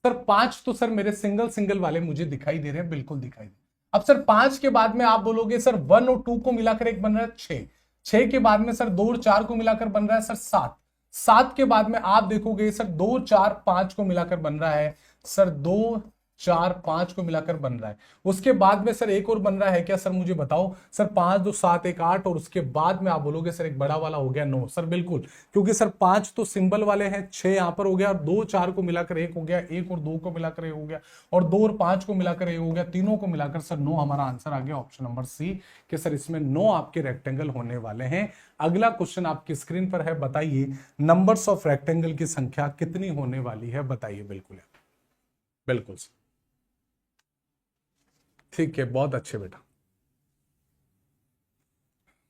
सर 5 तो सर मेरे सिंगल सिंगल वाले मुझे दिखाई दे रहे हैं, बिल्कुल दिखाई दे। अब सर 5 के बाद में आप बोलोगे सर 1 और 2 को मिलाकर एक बन रहा है 6। 6 के बाद में सर 2 और 4 को मिलाकर बन रहा है सर 7। 7 के बाद में आप देखोगे सर 2 4 5 को मिलाकर बन रहा है सर 2 4 5 को मिलाकर बन रहा है। उसके बाद में सर एक और बन रहा है क्या सर? मुझे बताओ सर। 5 2 7 1 8 और उसके बाद में आप बोलोगे सर एक बड़ा वाला हो गया 9। सर बिल्कुल, क्योंकि सर 5 तो सिंबल वाले हैं, 6 यहां पर हो गया, और 2 4 को मिलाकर 1 हो गया, 1 और 2 को मिलाकर 1 हो गया, और 2 और 5 को मिलाकर 1 हो गया, तीनों को मिलाकर सर 9। हमारा आंसर आ गया ऑप्शन नंबर सी कि सर इसमें 9 आपके रेक्टेंगल होने वाले हैं। अगला क्वेश्चन आपकी स्क्रीन पर है, बताइए नंबर्स ऑफ रेक्टेंगल की संख्या कितनी होने वाली है? बताइए। बिल्कुल बिल्कुल ठीक है, बहुत अच्छे बेटा।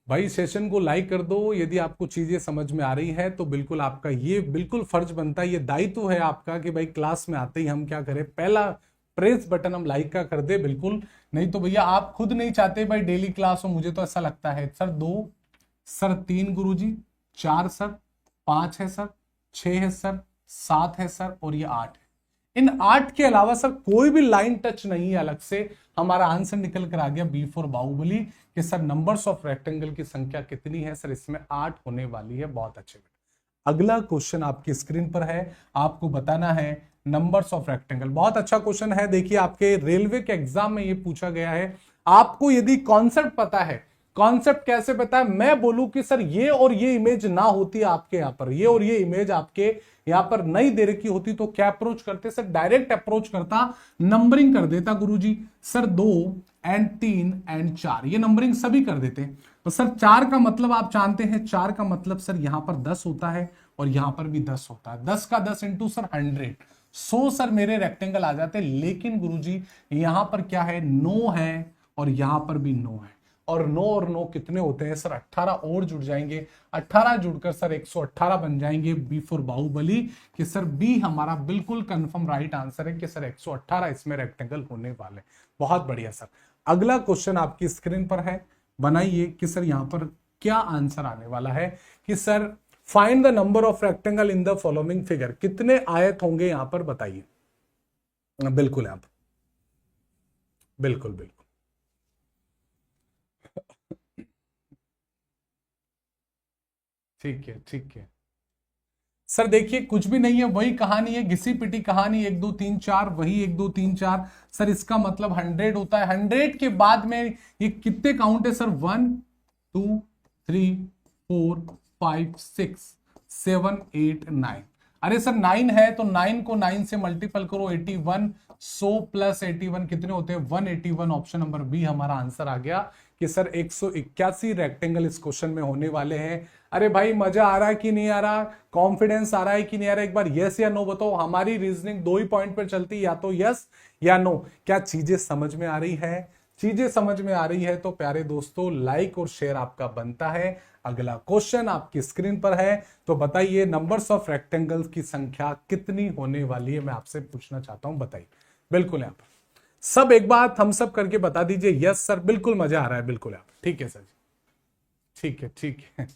भाई सेशन को लाइक कर दो यदि आपको चीजें समझ में आ रही है तो। बिल्कुल आपका ये बिल्कुल फर्ज बनता है, ये दायित्व है आपका कि भाई क्लास में आते ही हम क्या करें, पहला प्रेस बटन हम लाइक का कर दे। बिल्कुल, नहीं तो भैया आप खुद नहीं चाहते भाई डेली क्लास हो, मुझे तो ऐसा लगता है। सर 2, सर 3 गुरुजी, 4 सर, 5 है सर, 6 है सर, 7 है सर, और ये 8 है। इन 8 के अलावा सर कोई भी लाइन टच नहीं है अलग से। हमारा आंसर निकल कर आ गया बी फॉर बाहुबली कि सर नंबर्स ऑफ रेक्टेंगल की संख्या कितनी है? सर इसमें 8 होने वाली है। बहुत अच्छे। अगला क्वेश्चन आपकी स्क्रीन पर है, आपको बताना है नंबर्स ऑफ रेक्टेंगल। बहुत अच्छा क्वेश्चन है, देखिए आपके रेलवे के एग्जाम में ये पूछा गया है। आपको यदि कॉन्सेप्ट पता है, कॉन्सेप्ट कैसे पता है? मैं बोलूं कि सर ये और ये इमेज ना होती आपके यहां पर, ये और ये इमेज आपके यहां पर नहीं दे रखी होती तो क्या अप्रोच करते? सर डायरेक्ट अप्रोच करता, नंबरिंग कर देता गुरुजी। सर 2 एंड 3 एंड 4 ये नंबरिंग सभी कर देते। तो सर 4 का मतलब आप जानते हैं, 4 का मतलब सर यहां पर 10 होता है और यहां पर भी 10 होता है। 10 का 10 इंटू सर 100, 100 सर मेरे रेक्टेंगल आ जाते। लेकिन गुरुजी यहां पर क्या है? 9 है और यहां पर भी 9 है, और 9 और 9 कितने होते हैं सर? 18 और जुड़ जाएंगे, 18 जुड़कर सर 118 बन जाएंगे। बी फॉर बाहुबली कि सर बी हमारा बिल्कुल कंफर्म राइट आंसर है कि सर 118 इसमें रेक्टेंगल होने वाले। बहुत बढ़िया सर। अगला क्वेश्चन आपकी स्क्रीन पर है, बनाइए कि सर यहां पर क्या आंसर आने वाला है कि sir find the number of rectangle in the following figure. कितने आयत होंगे यहां पर बताइए। बिल्कुल आप, बिल्कुल बिल्कुल ठीक है, ठीक है सर। देखिए कुछ भी नहीं है, वही कहानी है, घिसी पिटी कहानी। 1 2 3 4, वही 1 2 3 4। सर इसका मतलब 100 होता है। 100 के बाद में ये कितने काउंट है सर? 1 2 3 4 5 6 7 8 9। अरे सर 9 है तो 9 को 9 से मल्टीपल करो, 81। 100 प्लस 81 कितने होते हैं? 181। ऑप्शन नंबर बी हमारा आंसर आ गया कि सर 181 रेक्टेंगल इस क्वेश्चन में होने वाले हैं। अरे भाई मजा आ रहा है कि नहीं आ रहा, कॉन्फिडेंस आ रहा है कि नहीं आ रहा, एक बार यस या नो बताओ। हमारी रीजनिंग दो ही पॉइंट पर चलती, या तो यस या नो। क्या चीजें समझ में आ रही है? चीजें समझ में आ रही है तो प्यारे दोस्तों लाइक और शेयर आपका बनता है। अगला क्वेश्चन आपकी स्क्रीन पर है, तो बताइए नंबर्स ऑफ रेक्टेंगल्स की संख्या कितनी होने वाली है, मैं आपसे पूछना चाहता हूं, बताइए। बिल्कुल यहां पर सब एक बात हम सब करके बता दीजिए, यस सर बिल्कुल मजा आ रहा है, बिल्कुल यहां पर। ठीक है सर, ठीक है ठीक है।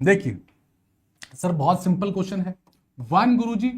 देखिए सर बहुत सिंपल क्वेश्चन है। 1 गुरुजी,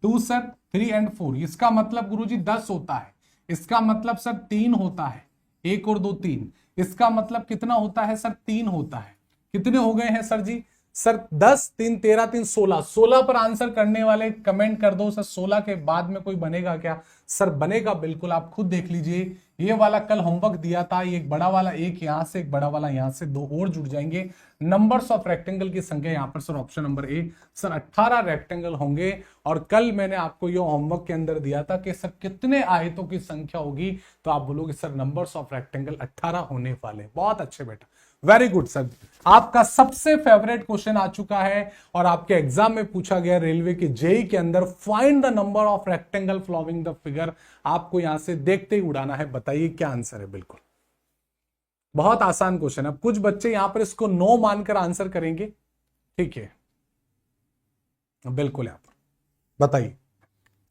2 सर, 3 एंड 4, इसका मतलब गुरुजी 10 होता है। इसका मतलब सर 3 होता है, 1 और 2 3। इसका मतलब कितना होता है सर? 3 होता है। कितने हो गए हैं सर जी? सर 10 3 13 3 16। 16 पर आंसर करने वाले कमेंट कर दो सर। 16 के बाद में कोई बनेगा क्या? सर बनेगा बिल्कुल, आप खुद देख लीजिए। ये वाला कल होमवर्क दिया था, ये एक बड़ा वाला एक यहां से, एक बड़ा वाला यहां से, दो और जुड़ जाएंगे। नंबर्स ऑफ रेक्टेंगल की संख्या यहां पर sir option number A sir 18 rectangle होंगे। और कल मैंने आपको ये होमवर्क के अंदर दिया था कि सर कितने आयतों की संख्या होगी, तो आप बोलोगे सर नंबर्स ऑफ रेक्टेंगल 18 होने वाले। बहुत अच्छे बेटा, वेरी गुड सर। आपका सबसे फेवरेट क्वेश्चन आ चुका है और आपके एग्जाम में पूछा गया रेलवे के जेई के अंदर, find the number of rectangle following the figure. आपको यहां से देखते ही उड़ाना है, बताइए क्या आंसर है। बिल्कुल बहुत आसान क्वेश्चन है। अब कुछ बच्चे यहां पर इसको नो मानकर आंसर करेंगे, ठीक है, बिल्कुल यहां पर बताइए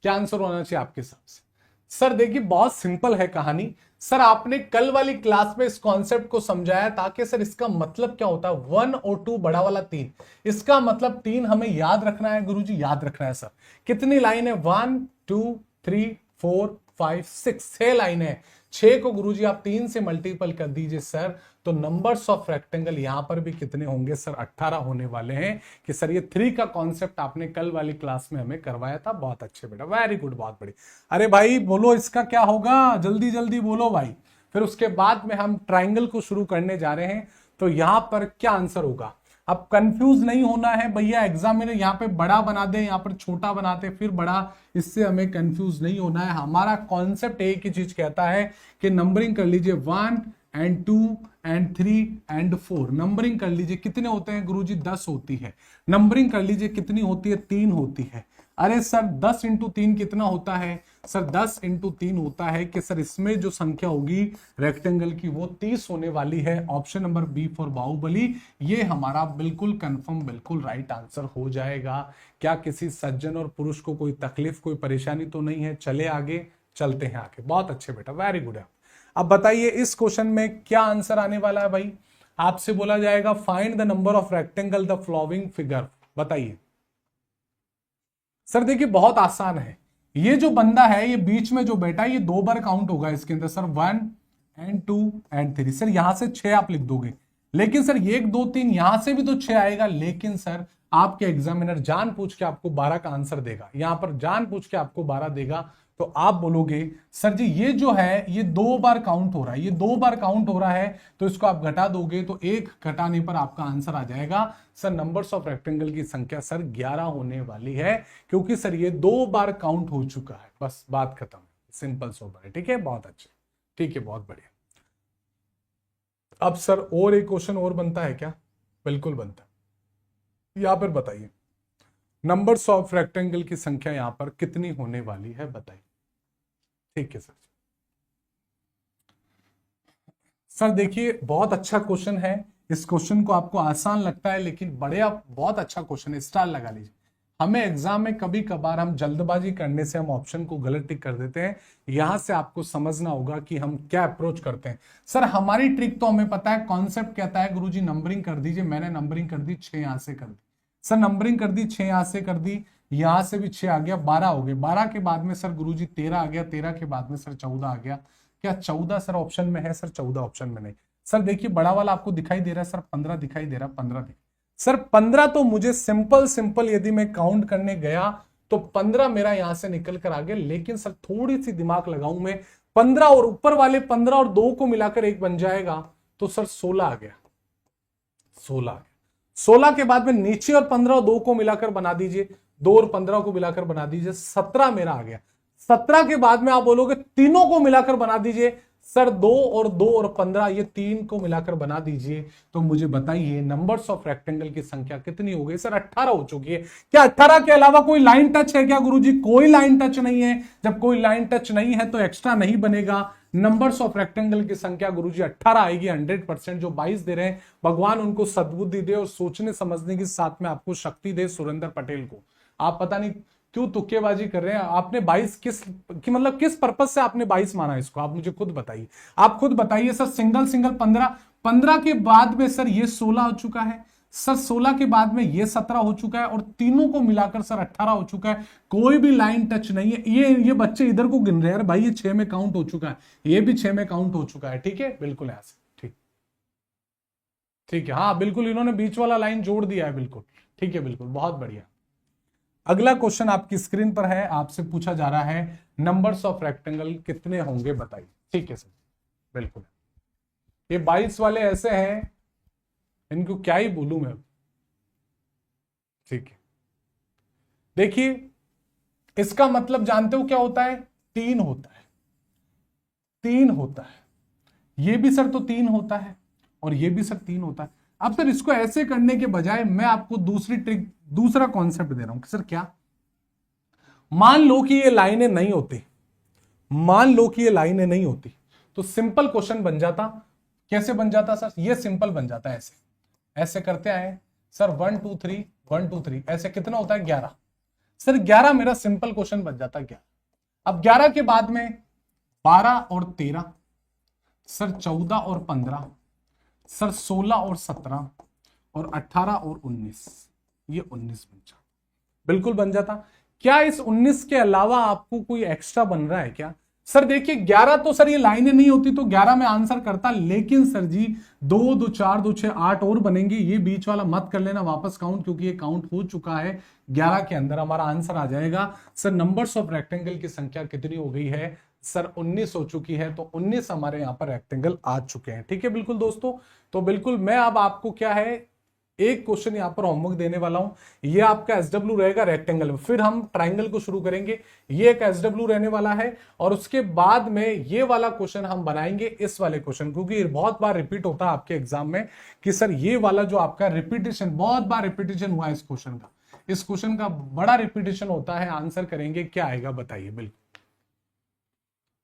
क्या आंसर होना चाहिए आपके हिसाब से। सर देखिए बहुत सिंपल है कहानी। सर आपने कल वाली क्लास में इस कॉन्सेप्ट को समझाया था कि सर इसका मतलब क्या होता है, 1 और 2 बड़ा वाला 3। इसका मतलब 3 हमें याद रखना है गुरुजी, याद रखना है। सर कितनी लाइन है? 1 2 3 4 5 6, 6 लाइन है। 6 को गुरुजी आप 3 से मल्टीपल कर दीजिए सर, तो नंबर्स ऑफ रेक्टेंगल यहां पर भी कितने होंगे सर? 18 होने वाले हैं। कि सर ये 3 का कॉन्सेप्ट आपने कल वाली क्लास में हमें करवाया था। बहुत अच्छे बेटा, वेरी गुड, बहुत बड़ी। अरे भाई बोलो इसका क्या होगा, जल्दी जल्दी बोलो भाई। फिर उसके बाद में हम ट्राइंगल को शुरू करने जा रहे हैं, तो यहां पर क्या आंसर होगा? अब कंफ्यूज नहीं होना है भैया, एग्जामिनर यहाँ पे बड़ा बना दे, यहाँ पर छोटा बनाते फिर बड़ा, इससे हमें कंफ्यूज नहीं होना है। हमारा कॉन्सेप्ट एक ही चीज कहता है कि नंबरिंग कर लीजिए 1 एंड 2 एंड 3 एंड 4। नंबरिंग कर लीजिए कितने होते हैं गुरुजी? 10 होती है। नंबरिंग कर लीजिए कितनी होती है? 3 होती है। अरे सर 10 इंटू 3 कितना होता है? सर 10 इंटू 3 होता है कि सर इसमें जो संख्या होगी रेक्टेंगल की वो 30 होने वाली है। Option number B for Baahubali, ये हमारा बिल्कुल कंफर्म, बिल्कुल राइट आंसर हो जाएगा। क्या किसी सज्जन और पुरुष को कोई तकलीफ, कोई परेशानी तो नहीं है? चले आगे, चलते हैं आगे। बहुत अच्छे बेटा, वेरी गुड है। अब बताइए इस क्वेश्चन में क्या आंसर आने वाला है भाई? आपसे बोला जाएगा find the number of rectangle the following figure, बताइए। सर देखिए बहुत आसान है। ये जो बंदा है, ये बीच में जो बैठा है, ये 2 बार काउंट होगा इसके अंदर सर, 1 एंड 2 एंड 3। सर यहां से 6 आप लिख दोगे, लेकिन सर 1 2 3 यहां से भी तो 6 आएगा, लेकिन सर आपके एग्जामिनर जान पूछ के आपको 12 का आंसर देगा। यहां पर जान पूछ के आपको 12 देगा, तो आप बोलोगे सर जी ये जो है ये 2 बार काउंट हो रहा है, ये 2 बार काउंट हो रहा है, तो इसको आप घटा दोगे तो 1 घटाने पर आपका आंसर आ जाएगा। सर नंबर्स ऑफ रेक्टेंगल की संख्या सर 11 होने वाली है, क्योंकि सर ये 2 बार काउंट हो चुका है। बस बात खत्म, सिंपल सोबर है। ठीक है, बहुत अच्छे, ठीक है, बहुत बढ़िया। अब सर और एक क्वेश्चन और बनता है क्या? बिल्कुल बनता है। यहां पर बताइए नंबर्स ऑफ रेक्टेंगल की संख्या यहां पर कितनी होने वाली है, बताइए। ठीक है सर। सर देखिए बहुत अच्छा क्वेश्चन है। इस क्वेश्चन को आपको आसान लगता है, लेकिन बड़े बहुत अच्छा क्वेश्चन है, स्टार लगा लीजिए। हमें एग्जाम में कभी कभार हम जल्दबाजी करने से हम ऑप्शन को गलत टिक कर देते हैं। यहां से आपको समझना होगा कि हम क्या अप्रोच करते हैं। सर हमारी ट्रिक तो हमें पता है, कॉन्सेप्ट कहता है गुरुजी नंबरिंग कर दीजिए। मैंने नंबरिंग कर दी, 6 यहां से कर दी। सर नंबरिंग कर दी, 6 यहां से कर दी, यहां से भी 6 आ गया, 12 हो गए। 12 के बाद में सर गुरुजी 13 आ गया, 13 के बाद में सर 14 आ गया। क्या 14 सर ऑप्शन में है? सर 14 ऑप्शन में नहीं। सर देखिए बड़ा वाला आपको दिखाई दे रहा है सर, 15 दिखाई दे रहा है, 15 दिखाई। सर 15 तो मुझे सिंपल सिंपल यदि मैं काउंट करने गया तो 15 मेरा यहां से निकल कर आ गया, लेकिन सर थोड़ी सी दिमाग लगाऊं मैं, 15 और ऊपर वाले 15 और 2 को मिलाकर 1 बन जाएगा, तो सर 16 आ गया, 16 आ गया। 16 के बाद में नीचे और 15 और 2 को मिलाकर बना दीजिए, 2 और 15 को मिलाकर बना दीजिए, 17 मेरा आ गया। 17 के बाद में आप बोलोगे तीनों को मिलाकर बना दीजिए, सर 2 और 15, ये 3 को मिलाकर बना दीजिए, तो मुझे बताइए नंबर्स ऑफ रेक्टेंगल की संख्या कितनी हो गई? सर 18 हो चुकी है। क्या 18 के अलावा कोई लाइन टच है क्या गुरुजी? कोई लाइन टच नहीं है। जब कोई लाइन टच नहीं है तो एक्स्ट्रा नहीं बनेगा। नंबर्स ऑफ रेक्टेंगल की संख्या गुरुजी 18 आएगी 100%। जो 22 दे रहे हैं भगवान उनको सद्बुद्धि दे और सोचने समझने की साथ में आपको शक्ति दे। सुरेंद्र पटेल को आप पता नहीं क्यों तुक्केबाजी कर रहे हैं। आपने 22 किस पर्पज से आपने 22 माना इसको? आप मुझे खुद बताइए, आप खुद बताइए। सर सिंगल 15 के बाद में सर ये 16 हो चुका है, सर 16 के बाद में ये 17 हो चुका है और तीनों को मिलाकर सर 18 हो चुका है। कोई भी लाइन टच नहीं है। ये बच्चे इधर को गिन रहे हैं भाई, ये 6 में काउंट हो चुका है, ये भी 6 में काउंट हो चुका है। ठीक है, बिल्कुल ऐसे ठीक, ठीक है। हाँ बिल्कुल, इन्होंने बीच वाला लाइन जोड़ दिया है, बिल्कुल ठीक है, बिल्कुल बहुत बढ़िया। अगला क्वेश्चन आपकी स्क्रीन पर है, आपसे पूछा जा रहा है नंबर्स ऑफ रेक्टेंगल कितने होंगे बताइए। ठीक है सर, बिल्कुल। ये 22 वाले ऐसे हैं, इनको क्या ही बोलूं मैं। ठीक है, देखिए इसका मतलब जानते हो क्या होता है? 3 होता है, 3 होता है। ये भी सर तो 3 होता है और ये भी सर 3 होता है। अब सर इसको ऐसे करने के बजाय मैं आपको दूसरी ट्रिक, दूसरा कॉन्सेप्ट दे रहा हूं कि सर क्या, मान लो कि ये लाइनें नहीं होती, मान लो कि ये लाइनें नहीं होती तो सिंपल क्वेश्चन बन जाता। कैसे बन जाता सर? ये सिंपल बन जाता है, ऐसे ऐसे करते आए सर 1 2 3 1 2 3, ऐसे कितना होता है? 11। सर 11 मेरा सिंपल क्वेश्चन बन जाता 11। अब 11 के बाद में 12 और 13, सर 14 और 15, सर 16 और 17 और 18 और 19, ये 19 बन जाता, बिल्कुल बन जाता। क्या इस 19 के अलावा आपको कोई एक्स्ट्रा बन रहा है क्या? सर देखिए 11 तो सर ये लाइनें नहीं होती तो 11 में आंसर करता, लेकिन सर जी 2 2 4 2 6 8 और बनेंगे। ये बीच वाला मत कर लेना वापस काउंट, क्योंकि ये काउंट हो चुका है। 11 के अंदर हमारा आंसर आ जाएगा। सर नंबर्स ऑफ रेक्टेंगल की संख्या कितनी हो गई है? सर 19 हो चुकी है, तो 19 हमारे यहाँ पर रेक्टेंगल आ चुके हैं। ठीक है बिल्कुल दोस्तों, तो बिल्कुल मैं अब आपको क्या है एक क्वेश्चन यहां पर होमवर्क देने वाला हूं। ये आपका एसडब्ल्यू रहेगा रेक्टेंगल में, फिर हम ट्राइंगल को शुरू करेंगे। ये एक एसडब्ल्यू रहने वाला है और उसके बाद में ये वाला क्वेश्चन हम बनाएंगे, इस वाले क्वेश्चन, क्योंकि बहुत बार रिपीट होता है आपके एग्जाम में कि सर ये वाला जो आपका रिपीटेशन, बहुत बार रिपीटेशन हुआ है इस क्वेश्चन का, इस क्वेश्चन का बड़ा रिपीटेशन होता है। आंसर करेंगे, क्या आएगा बताइए। बिल्कुल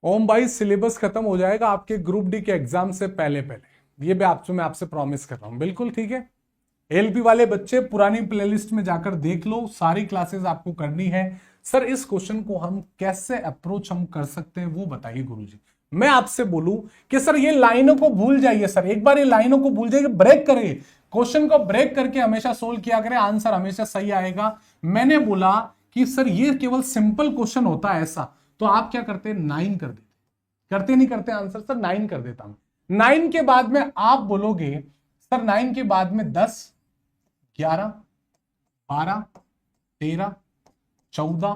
ओम भाई, सिलेबस खत्म हो जाएगा आपके ग्रुप डी के एग्जाम से पहले पहले, ये भी मैं आपसे प्रॉमिस कर रहा हूं। बिल्कुल ठीक है। एलपी वाले बच्चे पुरानी प्लेलिस्ट में जाकर देख लो, सारी क्लासेस आपको करनी है। सर इस क्वेश्चन को हम कैसे अप्रोच हम कर सकते हैं वो बताइए गुरुजी। मैं आपसे बोलूं कि सर ये लाइनों को भूल जाइए, सर एक बार ये लाइनों को भूल जाइए, ब्रेक करिए, क्वेश्चन को ब्रेक करके हमेशा सोल्व किया करें, आंसर हमेशा सही आएगा। मैंने बोला कि सर ये केवल सिंपल क्वेश्चन होता है ऐसा, तो आप क्या करते? 9 कर देते। करते नहीं करते आंसर? सर 9 कर देता मैं। 9 के बाद में आप बोलोगे सर 9 के बाद में 10 11 12 13 14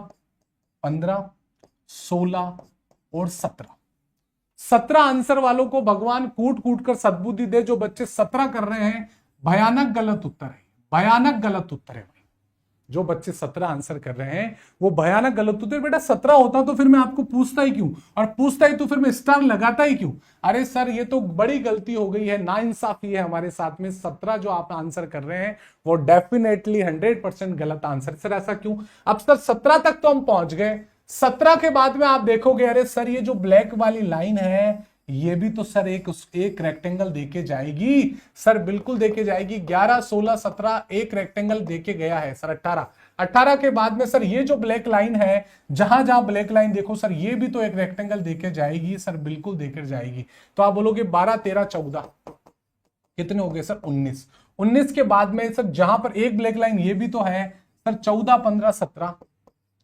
15 16 और 17। 17 आंसर वालों को भगवान कूट कूट कर सद्बुद्धि दे। जो बच्चे 17 कर रहे हैं, भयानक गलत उत्तर है, भयानक गलत उत्तर है। जो बच्चे 17 आंसर कर रहे हैं वो भयानक गलत उत्तर। बेटा 17 होता तो फिर मैं आपको पूछता ही क्यों, और पूछता ही तो फिर मैं स्टार लगाता ही क्यों? अरे सर ये तो बड़ी गलती हो गई है, नाइंसाफी है हमारे साथ में। 17 जो आप आंसर कर रहे हैं वो डेफिनेटली 100% गलत आंसर। सर ऐसा क्यों? अब सर 17 तक तो हम पहुंच गए, 17 के बाद में आप देखोगे अरे सर ये जो ब्लैक वाली लाइन है ये भी तो सर एक रेक्टेंगल देके जाएगी। सर बिल्कुल देके जाएगी। 11 16 17 एक रेक्टेंगल देके गया है सर। 18 के बाद में सर ये जो ब्लैक लाइन है, जहां जहां ब्लैक लाइन देखो सर ये भी तो एक रेक्टेंगल देके जाएगी। सर बिल्कुल देकर जाएगी। तो आप बोलोगे 12 13 14 कितने हो गए सर? 19। 19 के बाद में सर जहां पर एक ब्लैक लाइन ये भी तो है सर, 14 15 17,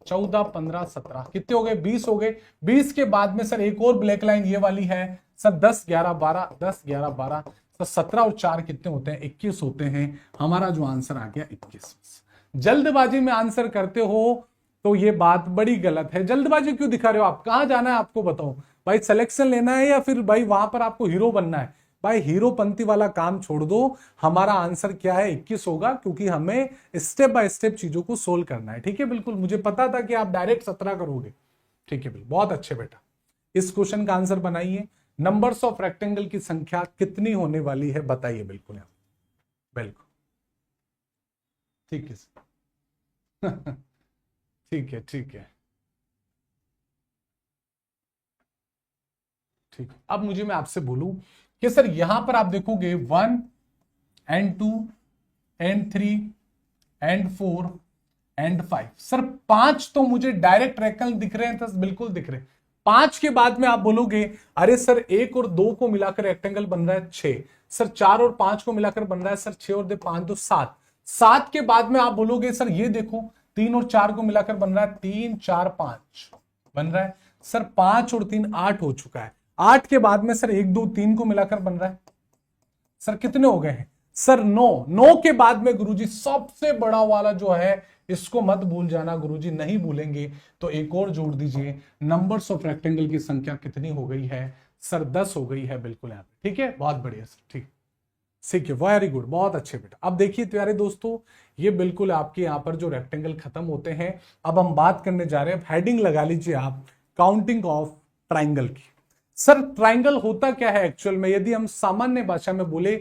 14 15 17 कितने हो गए? 20 हो गए। 20 के बाद में सर एक और ब्लैक लाइन ये वाली है सर, 10 11 12, 10 11 12, सर 17 और 4 कितने होते हैं? 21 होते हैं। हमारा जो आंसर आ गया 21। जल्दबाजी में आंसर करते हो तो ये बात बड़ी गलत है। जल्दबाजी क्यों दिखा रहे हो आप? कहां जाना है आपको बताओ भाई? सिलेक्शन लेना है या फिर भाई वहां पर आपको हीरो बनना है? भाई हीरोपंती वाला काम छोड़ दो। हमारा आंसर क्या है? 21 होगा, क्योंकि हमें स्टेप बाय स्टेप चीजों को सोल्व करना है। ठीक है बिल्कुल, मुझे पता था कि आप डायरेक्ट 17 करोगे, ठीक है, बिल्कुल बहुत अच्छे बेटा। इस क्वेश्चन का आंसर बनाइए। नंबर्स ऑफ रेक्टेंगल की संख्या कितनी होने वाली है बताइए, बिल्कुल यहां, बिल्कुल ठीक है ठीक है ठीक है ठीक है। अब मुझे मैं आपसे बोलूं कि सर यहां पर आप देखोगे 1 and 2 and 3 and 4 and 5, sir 5 तो मुझे डायरेक्ट रेक्टेंगल दिख रहे हैं, तो बिल्कुल दिख रहे हैं। 5 के बाद में आप बोलोगे अरे सर 1 और 2 को मिलाकर रेक्टेंगल बन रहा है 6, सर 4 और 5 को मिलाकर बन रहा है सर 6 और 5 तो 7, 7 के बाद में आप बोलोगे सर ये देखो 3 और 4 को मिलाकर बन रहा है 3 4 5 बन रहा है, सर 5 और 3 8 हो चुका है। 8 के बाद में सर 1 2 3 को मिलाकर बन रहा है, सर कितने हो गए हैं सर 9, 9 के बाद में गुरुजी सबसे बड़ा वाला जो है इसको मत भूल जाना गुरुजी, नहीं भूलेंगे तो एक और जोड़ दीजिए। नंबर्स ऑफ रेक्टेंगल की संख्या कितनी हो गई है सर 10 हो गई है, बिल्कुल यहां पे। ठीक है, बहुत बढ़िया सर, ठीक है, वेरी गुड, बहुत अच्छे बेटा। अब देखिए प्यारे दोस्तों, ये बिल्कुल आपके यहां पर जो रेक्टेंगल खत्म होते हैं। अब हम बात करने जा रहे हैं, हेडिंग लगा लीजिए आप, काउंटिंग ऑफ ट्राइंगल की। सर ट्राइंगल होता क्या है एक्चुअल में, यदि हम सामान्य भाषा में बोले,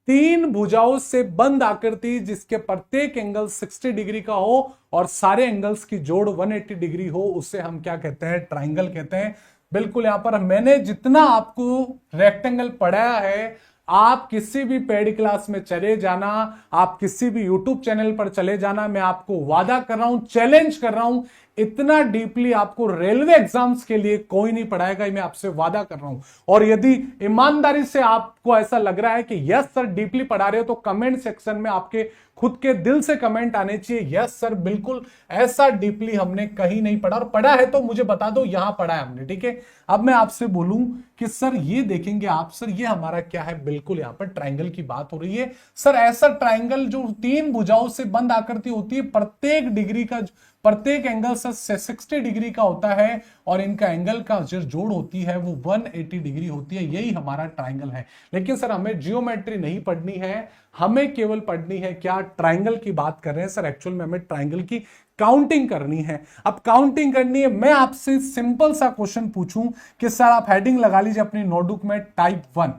3 भुजाओं से बंद आकृति जिसके प्रत्येक एंगल 60 डिग्री का हो और सारे एंगल्स की जोड़ 180 डिग्री हो, उससे हम क्या कहते हैं, ट्राइंगल कहते हैं। बिल्कुल यहां पर मैंने जितना आपको रेक्टेंगल पढ़ाया है, आप किसी भी पेड क्लास में चले जाना, आप किसी भी यूट्यूब चैनल पर चले जाना, मैं आपको वादा कर रहा हूं, चैलेंज कर रहा हूं, इतना डीपली आपको रेलवे एग्जाम्स के लिए कोई नहीं पढ़ाएगा, मैं आपसे वादा कर रहा हूं। और यदि ईमानदारी से आपको ऐसा लग रहा है कि यस सर डीपली पढ़ा रहे हो, तो कमेंट सेक्शन में आपके खुद के दिल से कमेंट आने चाहिए, यस सर बिल्कुल ऐसा डीपली हमने कहीं नहीं पढ़ा, और पढ़ा है तो मुझे बता दो यहां पढ़ा है हमने। ठीक है, अब मैं आपसे बोलूं कि सर ये देखेंगे आप, सर ये हमारा क्या है, बिल्कुल यहां पर ट्राइंगल की बात हो रही है। सर ऐसा ट्राइंगल जो 3 भुजाओं से बंद आकृति होती है, प्रत्येक डिग्री का, प्रत्येक एंगल से 60 डिग्री का होता है, और इनका एंगल का जो जोड़ होती है वो 180 डिग्री होती है, यही हमारा ट्राइंगल है। लेकिन सर हमें जियोमेट्री नहीं पढ़नी है, हमें केवल पढ़नी है क्या, ट्राइंगल की बात कर रहे हैं सर, एक्चुअल में हमें ट्राइंगल की काउंटिंग करनी है। अब काउंटिंग करनी है, मैं आपसे सिंपल सा क्वेश्चन पूछूं कि सर आप हेडिंग लगा लीजिए अपनी नोटबुक में, टाइप 1।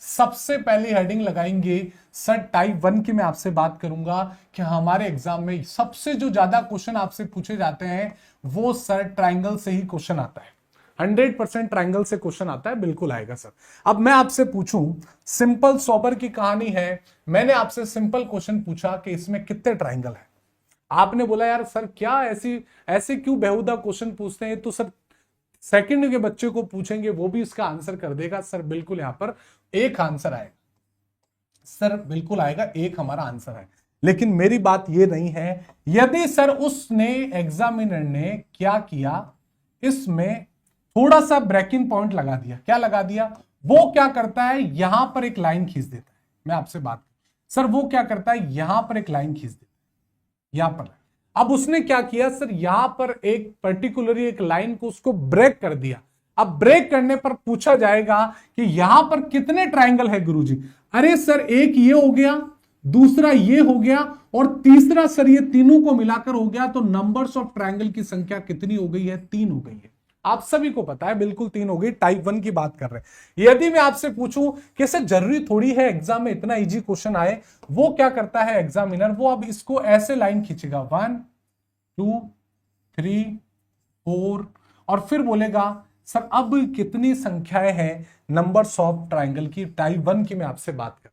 सबसे पहली हेडिंग लगाएंगे सर टाइप 1 की। मैं आपसे बात करूंगा कि हमारे एग्जाम में सबसे जो ज्यादा क्वेश्चन आपसे पूछे जाते हैं वो सर ट्राइंगल से ही क्वेश्चन आता है, 100% ट्राइंगल से क्वेश्चन आता है, बिल्कुल आएगा सर। अब मैं आपसे पूछूं, सिंपल सोबर की कहानी है, मैंने आपसे सिंपल क्वेश्चन पूछा कि इसमें कितने ट्राइंगल है, आपने बोला यार सर क्या ऐसे क्यों बेहुदा क्वेश्चन पूछते हैं, तो सर सेकंड के बच्चे को पूछेंगे वो भी इसका आंसर कर देगा। सर बिल्कुल यहां पर एक आंसर आएगा, सर बिल्कुल आएगा, एक हमारा आंसर है। लेकिन मेरी बात ये नहीं है, यदि सर उसने एग्जामिनर ने क्या किया, इसमें थोड़ा सा ब्रेकिंग पॉइंट लगा दिया, क्या लगा दिया, वो क्या करता है यहां पर एक लाइन खींच देता है। मैं आपसे बात सर वो क्या करता है, यहां पर एक लाइन खींच देता है, यहां पर। अब उसने क्या किया सर, यहां पर एक पर्टिकुलरली एक लाइन को उसको ब्रेक कर दिया। अब ब्रेक करने पर पूछा जाएगा कि यहां पर कितने ट्राइंगल है गुरुजी, अरे सर एक ये हो गया, दूसरा ये हो गया, और तीसरा सर ये तीनों को मिलाकर हो गया, तो नंबर्स ऑफ ट्राइंगल की संख्या कितनी हो गई है, 3 हो गई है। आप सभी को पता है बिल्कुल 3 हो गई, टाइप 1 की बात कर रहे हैं। यदि मैं आपसे पूछूं कि सर जरूरी थोड़ी है एग्जाम में इतना इजी क्वेश्चन आए, वो क्या करता है एग्जामिनर, वो अब इसको ऐसे लाइन खींचेगा 1 2 3 4, और फिर बोलेगा सर अब कितनी संख्याएं हैं नंबर्स ऑफ ट्राइंगल की, टाइप 1 की मैं आपसे बात कर,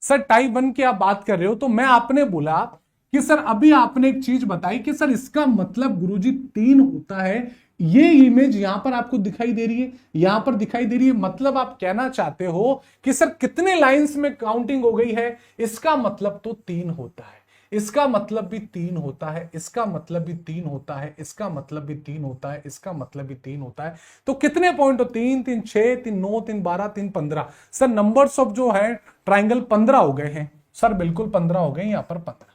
सर टाइप 1 की आप बात कर रहे हो, तो मैं आपने बोला कि सर अभी आपने एक चीज बताई कि सर इसका मतलब गुरुजी 3 होता है, ये इमेज यहां पर आपको दिखाई दे रही है, यहां पर दिखाई दे रही है, मतलब आप कहना चाहते हो कि सर कितने लाइंस में काउंटिंग हो गई है, इसका मतलब तो 3 होता है, इसका मतलब भी 3 होता है, इसका मतलब भी 3 होता है, इसका मतलब भी 3 होता है, इसका मतलब भी 3 होता है। तो कितने पॉइंट हो, 3 3 6 3 9 3 12 3 15, सर नंबर्स ऑफ जो है ट्राइंगल 15 हो गए हैं, सर बिल्कुल 15 हो गए, यहां पर 15।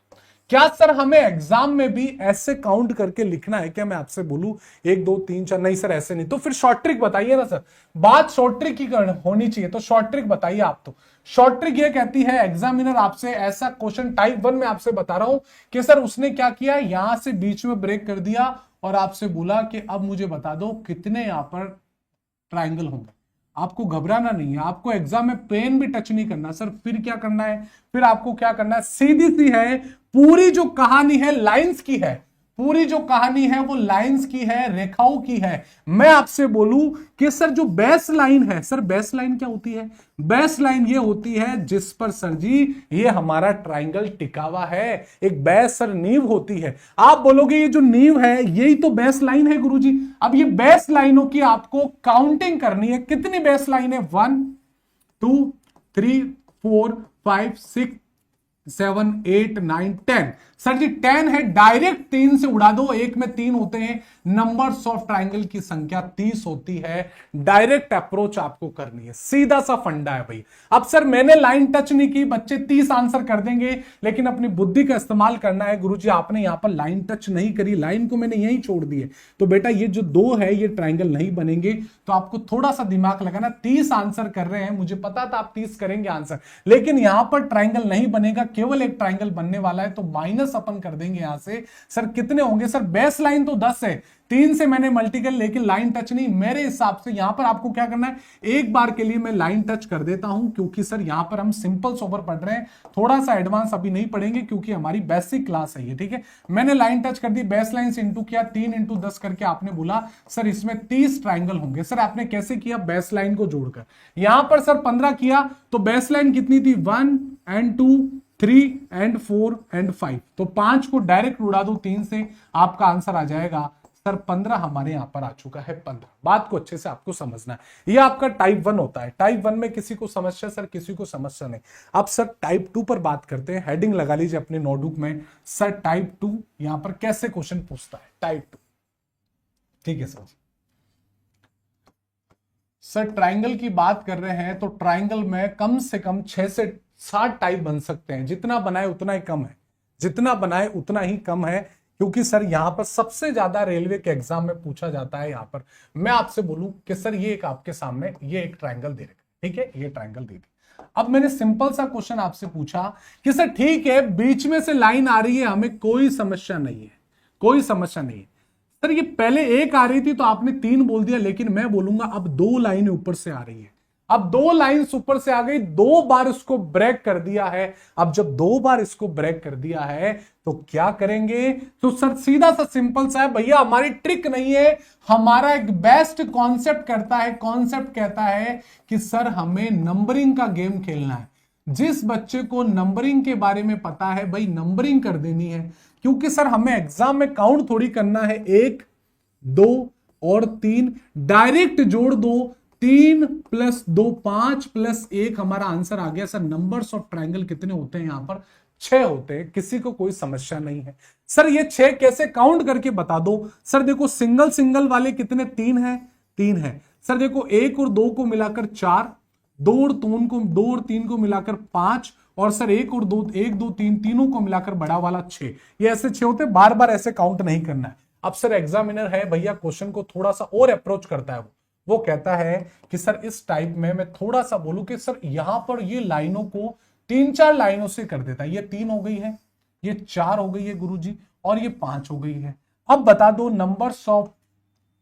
क्या सर हमें एग्जाम में भी ऐसे काउंट करके लिखना है क्या, मैं आपसे बोलूं 1 2 3 4, नहीं सर ऐसे नहीं, तो फिर शॉर्ट ट्रिक बताइए ना सर, बात शॉर्ट ट्रिक की होनी चाहिए, तो शॉर्ट ट्रिक बताइए आप। तो शॉर्ट ट्रिक ये कहती है, एग्जामिनर आपसे ऐसा क्वेश्चन टाइप 1 में आपसे बता रहा हूं कि सर उसने क्या किया, यहां से बीच में ब्रेक कर दिया और आपसे बोला कि अब मुझे बता दो कितने यहां पर ट्राइंगल होंगे। आपको घबराना नहीं है, आपको एग्जाम में पेन भी टच नहीं करना सर। फिर क्या करना है, फिर आपको क्या करना है, सीधी सी है, पूरी जो कहानी है लाइंस की है, पूरी जो कहानी है वो लाइंस की है, रेखाओं की है। मैं आपसे बोलूं कि सर जो बेस लाइन है, सर बेस लाइन क्या होती है, बेस लाइन ये होती है जिस पर सर जी ये हमारा ट्राइंगल टिका हुआ है। एक बेस सर नींव होती है। आप बोलोगे ये जो नींव है यही तो बेस लाइन है गुरुजी। अब ये बेस लाइनों की आपको काउंटिंग करनी है। कितनी बेस लाइन है, 1 2 3 4 5 6 7 8 9 10। सर जी 10 है, डायरेक्ट 3 से उड़ा दो, एक में 3 होते हैं, नंबर्स ऑफ ट्राइंगल की संख्या 30 होती है। डायरेक्ट अप्रोच आपको करनी है, सीधा सा फंडा है भाई। अब सर मैंने लाइन टच नहीं की, बच्चे 30 आंसर कर देंगे, लेकिन अपनी बुद्धि का इस्तेमाल करना है। गुरुजी आपने यहां पर लाइन टच नहीं करी, लाइन को मैंने यहीं छोड़ दी है, तो बेटा ये जो 2 है ये ट्राइंगल नहीं बनेंगे। तो आपको थोड़ा सा दिमाग लगाना। 30 आंसर कर रहे हैं, मुझे पता था आप 30 करेंगे आंसर, लेकिन यहां पर ट्राइंगल नहीं बनेगा, केवल एक ट्राइंगल बनने वाला है, तो माइनस अपन कर देंगे यहां से। सर कितने होंगे, सर बेस लाइन तो 10 है, 3 से मैंने मल्टीपल, लेकिन लाइन टच नहीं। मेरे हिसाब से यहां पर आपको क्या करना है, एक बार के लिए मैं लाइन टच कर देता हूं, क्योंकि सर यहां पर हम सिंपल सोबर पढ़ रहे हैं, थोड़ा सा एडवांस अभी नहीं पढ़ेंगे क्योंकि हमारी बेसिक क्लास है ये, ठीक है। मैंने लाइन टच कर दी, बेस लाइन से इंटू किया, 3 इंटू 10 करके आपने बोला सर इसमें 30 ट्राइंगल होंगे। सर आपने कैसे किया, बेस लाइन को जोड़कर। यहां पर सर 15 किया, तो बेस लाइन कितनी थी, 1 and 2 3 and 4 and 5, तो 5 को डायरेक्ट उड़ा दो 3 से, आपका आंसर आ जाएगा सर 15। हमारे यहां पर आ चुका है 15। बात को अच्छे से आपको समझना है, यह आपका टाइप 1 होता है। टाइप 1 में किसी को समस्या सर, किसी को समस्या नहीं। अब सर टाइप 2 पर बात करते हैं। हेडिंग लगा लीजिए अपने नोटबुक में, सर टाइप 2 यहां पर कैसे क्वेश्चन पूछता है, टाइप 2, ठीक है सर। सर ट्राइंगल की बात कर रहे हैं, तो ट्राइंगल में कम से कम 6 से 7 टाइप बन सकते हैं। जितना बनाए उतना ही कम है, जितना बनाए उतना ही कम है, क्योंकि सर यहां पर सबसे ज्यादा रेलवे के एग्जाम में पूछा जाता है। यहां पर मैं आपसे बोलूं कि सर ये एक आपके सामने ये एक ट्राइंगल दे रखा, ठीक है, ये ट्राइंगल दे दी। अब मैंने सिंपल सा क्वेश्चन आपसे पूछा कि सर ठीक है बीच में से लाइन आ रही है, हमें कोई समस्या नहीं है, कोई समस्या नहीं है। सर ये पहले एक आ रही थी तो आपने 3 बोल दिया, लेकिन मैं बोलूंगा अब 2 लाइनें ऊपर से आ रही है। अब 2 लाइंस ऊपर से आ गई, 2 बार इसको ब्रेक कर दिया है। अब जब 2 बार इसको ब्रेक कर दिया है तो क्या करेंगे, तो सर सीधा सा सिंपल सा है भैया, हमारी ट्रिक नहीं है, हमारा एक बेस्ट कॉन्सेप्ट करता है, कॉन्सेप्ट कहता है कि सर हमें नंबरिंग का गेम खेलना है। जिस बच्चे को नंबरिंग के बारे में पता है भाई नंबरिंग कर देनी है, क्योंकि सर हमें एग्जाम में काउंट थोड़ी करना है, 1 2 और 3 डायरेक्ट जोड़ दो, 3 + 2 5 + 1 हमारा आंसर आ गया। सर नंबर्स ऑफ ट्राइंगल कितने होते हैं, यहां पर 6 होते हैं, किसी को कोई समस्या नहीं है। सर ये 6 कैसे काउंट करके बता दो। सर देखो सिंगल सिंगल वाले कितने, 3 है, 3 है। सर देखो 1 और 2 को मिलाकर 4, 2 और 3 को मिलाकर 5, और सर 1 और 2 1 2 3 तीनों को मिलाकर बड़ा वाला 6। ये ऐसे 6 होते, बार बार ऐसे काउंट नहीं करना है। अब सर एग्जामिनर है भैया, क्वेश्चन को थोड़ा सा और अप्रोच करता है, वो कहता है कि सर इस टाइप में मैं थोड़ा सा बोलूं कि सर यहां पर ये लाइनों को 3-4 लाइनों से कर देता है। ये 3 हो गई है, ये 4 हो गई है गुरुजी, और ये 5 हो गई है। अब बता दो नंबर्स ऑफ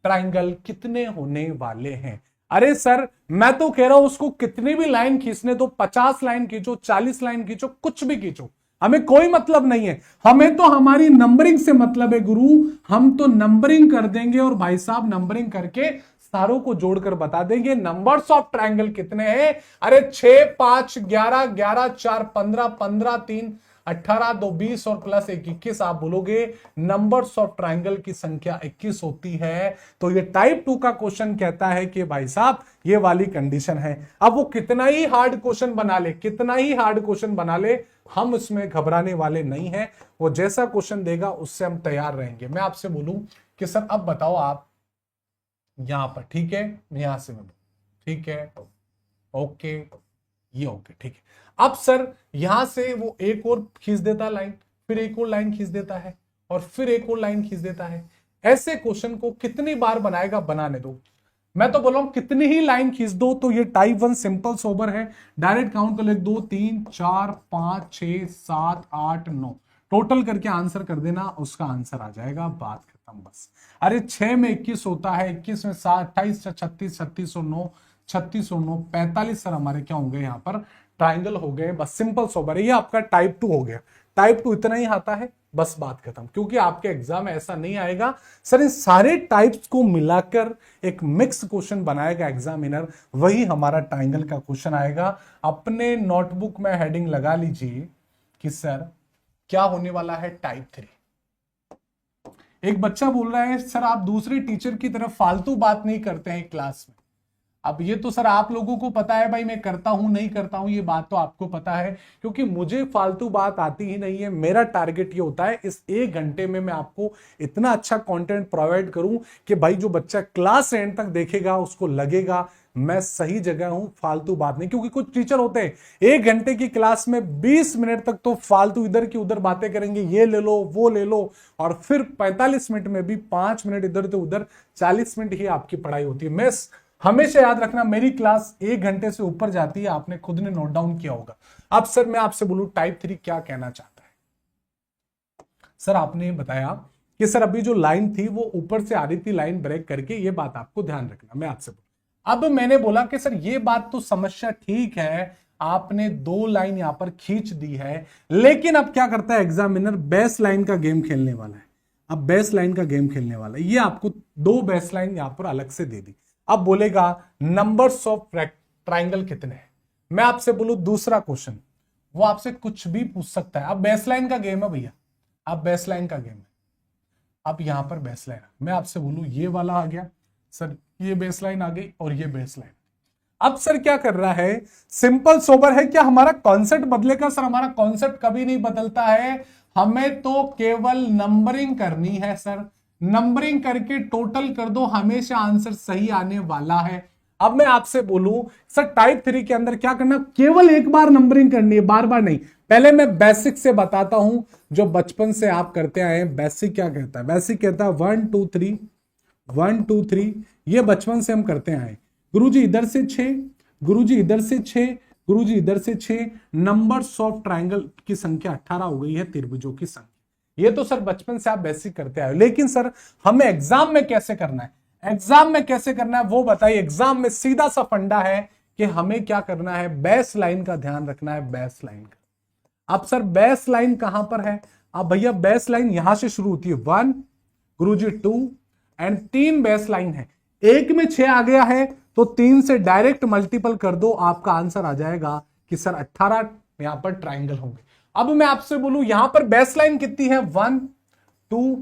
ट्राइंगल कितने होने वाले हैं। अरे सर मैं तो कह रहा हूं उसको कितनी भी लाइन खींचने दो, 50 लाइन खींचो, 40 लाइन खींचो, कुछ भी खींचो, हमें कोई मतलब नहीं है। हमें तो हमारी नंबरिंग से मतलब है गुरु, हम तो नंबरिंग कर देंगे, और भाई साहब नंबरिंग करके सारों को जोड़कर बता देंगे नंबर्स ऑफ ट्राइंगल कितने हैं। अरे 6 5 11 11 4 15 15 3 18 2 20 और +1 21। आप बोलोगे नंबर्स ऑफ ट्राइंगल की संख्या 21 होती है। तो ये टाइप 2 का क्वेश्चन कहता है कि भाई साहब ये वाली कंडीशन है। अब वो कितना ही हार्ड क्वेश्चन बना ले, कितना ही हार्ड क्वेश्चन बना ले, हम उसमें घबराने वाले नहीं है। वो जैसा क्वेश्चन देगा उससे हम तैयार रहेंगे। मैं आपसे बोलूं कि सर अब बताओ आप यहां पर, ठीक है, यहां से मैं, ठीक है, ओके, ये ओके, ठीक है। अब सर यहां से वो एक और खींच देता लाइन, फिर एक और लाइन खींच देता है, और फिर एक और लाइन खींच देता है। ऐसे क्वेश्चन को कितनी बार बनाएगा, बनाने दो। मैं तो बोल रहा हूं कितनी ही लाइन खींच दो। तो ये टाइप 1 सिंपल सोबर है, डायरेक्ट काउंट कर ले, 2 3 4 5 6 7 8 9, टोटल करके आंसर कर देना, उसका आंसर आ जाएगा, बात खत्म बस। अरे 6 में 21 होता है, 21 में 7, 28, 36, 36 और 9, 36 और 9, 45 सर हमारे क्या हो गए यहाँ पर, ट्राइंगल हो गए, बस सिंपल सोबर है। ये आपका टाइप 2 हो गया। टाइप 2 इतना ही आता है, बस बात खत्म। क्योंकि आपके एग्जाम में ऐसा नहीं आएगा सर इन सारे टाइप्स को मिलाकर एक मिक्स क्वेश्चन बनाएगा एग्जामिनर, वही हमारा ट्राइंगल का क्वेश्चन आएगा। अपने नोटबुक में हेडिंग लगा लीजिए कि सर क्या होने वाला है टाइप 3। एक बच्चा बोल रहा है सर आप दूसरे टीचर की तरफ फालतू बात नहीं करते हैं क्लास में। अब ये तो सर आप लोगों को पता है भाई, मैं करता हूं नहीं करता हूं, ये बात तो आपको पता है, क्योंकि मुझे फालतू बात आती ही नहीं है। मेरा टारगेट ये होता है इस 1 घंटे में मैं आपको इतना अच्छा कंटेंट प्रोवाइड करूं कि भाई जो बच्चा क्लास एंड तक देखेगा उसको लगेगा मैं सही जगह हूं, फालतू बात नहीं। क्योंकि कुछ टीचर होते हैं 1 घंटे की क्लास में 20 मिनट तक तो फालतू इधर की उधर बातें करेंगे, ये ले लो वो ले लो, और फिर 45 मिनट में भी 5 मिनट इधर से उधर, 40 मिनट ही आपकी पढ़ाई होती है। मैं हमेशा याद रखना मेरी क्लास 1 घंटे से ऊपर जाती है, आपने खुद ने नोट डाउन किया होगा। अब सर मैं आपसे बोलूं टाइप 3 क्या कहना चाहता है। सर आपने बताया कि सर अभी जो लाइन थी वो ऊपर से आ रही थी लाइन ब्रेक करके, ये बात आपको ध्यान रखना। मैं आपसे अब मैंने बोला कि सर ये बात तो समस्या ठीक है, आपने 2 लाइन यहां पर खींच दी है, लेकिन अब क्या करता है एग्जामिनर, बेस लाइन का गेम खेलने वाला है। अब बेस लाइन का गेम खेलने वाला है, ये आपको 2 बेस लाइन यहां पर अलग से दे दी। अब बोलेगा नंबर्स ऑफ ट्राइंगल कितने हैं। मैं आपसे बोलूं दूसरा क्वेश्चन, वो आपसे कुछ भी पूछ सकता है। अब बेसलाइन का गेम है भैया, अब बेसलाइन का गेम है। अब यहां पर बेसलाइन, मैं आपसे बोलूं ये वाला आ गया सर, ये बेसलाइन आ गई और ये बेसलाइन। अब सर क्या कर रहा है, सिंपल सोबर है। क्या हमारा कॉन्सेप्ट बदलेगा? सर हमारा कॉन्सेप्ट कभी नहीं बदलता है, हमें तो केवल नंबरिंग करनी है सर। नंबरिंग करके टोटल कर दो, हमेशा आंसर सही आने वाला है। अब मैं आपसे बोलूं सर टाइप 3 के अंदर क्या करना, केवल एक बार नंबरिंग करनी है, बार बार नहीं। पहले मैं बेसिक से बताता हूं, जो बचपन से आप करते आए हैं। बेसिक क्या कहता है? बेसिक कहता है 1 2 3, 1 2 3, ये बचपन से हम करते आए। गुरुजी इधर से 6, गुरुजी इधर से 6, गुरुजी इधर से 6। नंबर्स ऑफ ट्राइंगल की संख्या 18 हो गई है, त्रिभुजों की संख्या। ये तो सर बचपन से आप बेसिक करते आए, लेकिन सर हमें एग्जाम में कैसे करना है, एग्जाम में कैसे करना है वो बताइए। एग्जाम में सीधा सा फंडा है कि हमें क्या करना है, बेस लाइन का ध्यान रखना है, बेस लाइन का। अब सर बेस लाइन कहां पर है? अब भैया बेस लाइन यहां से शुरू होती है 1, गुरुजी 2 एंड 3 बेस लाइन है। एक में 6 आ गया है तो 3 से डायरेक्ट मल्टीपल कर दो, आपका आंसर आ जाएगा कि सर 18 यहां पर ट्राइंगल होंगे। अब मैं आपसे बोलूं यहां पर बेस लाइन कितनी है, 1 2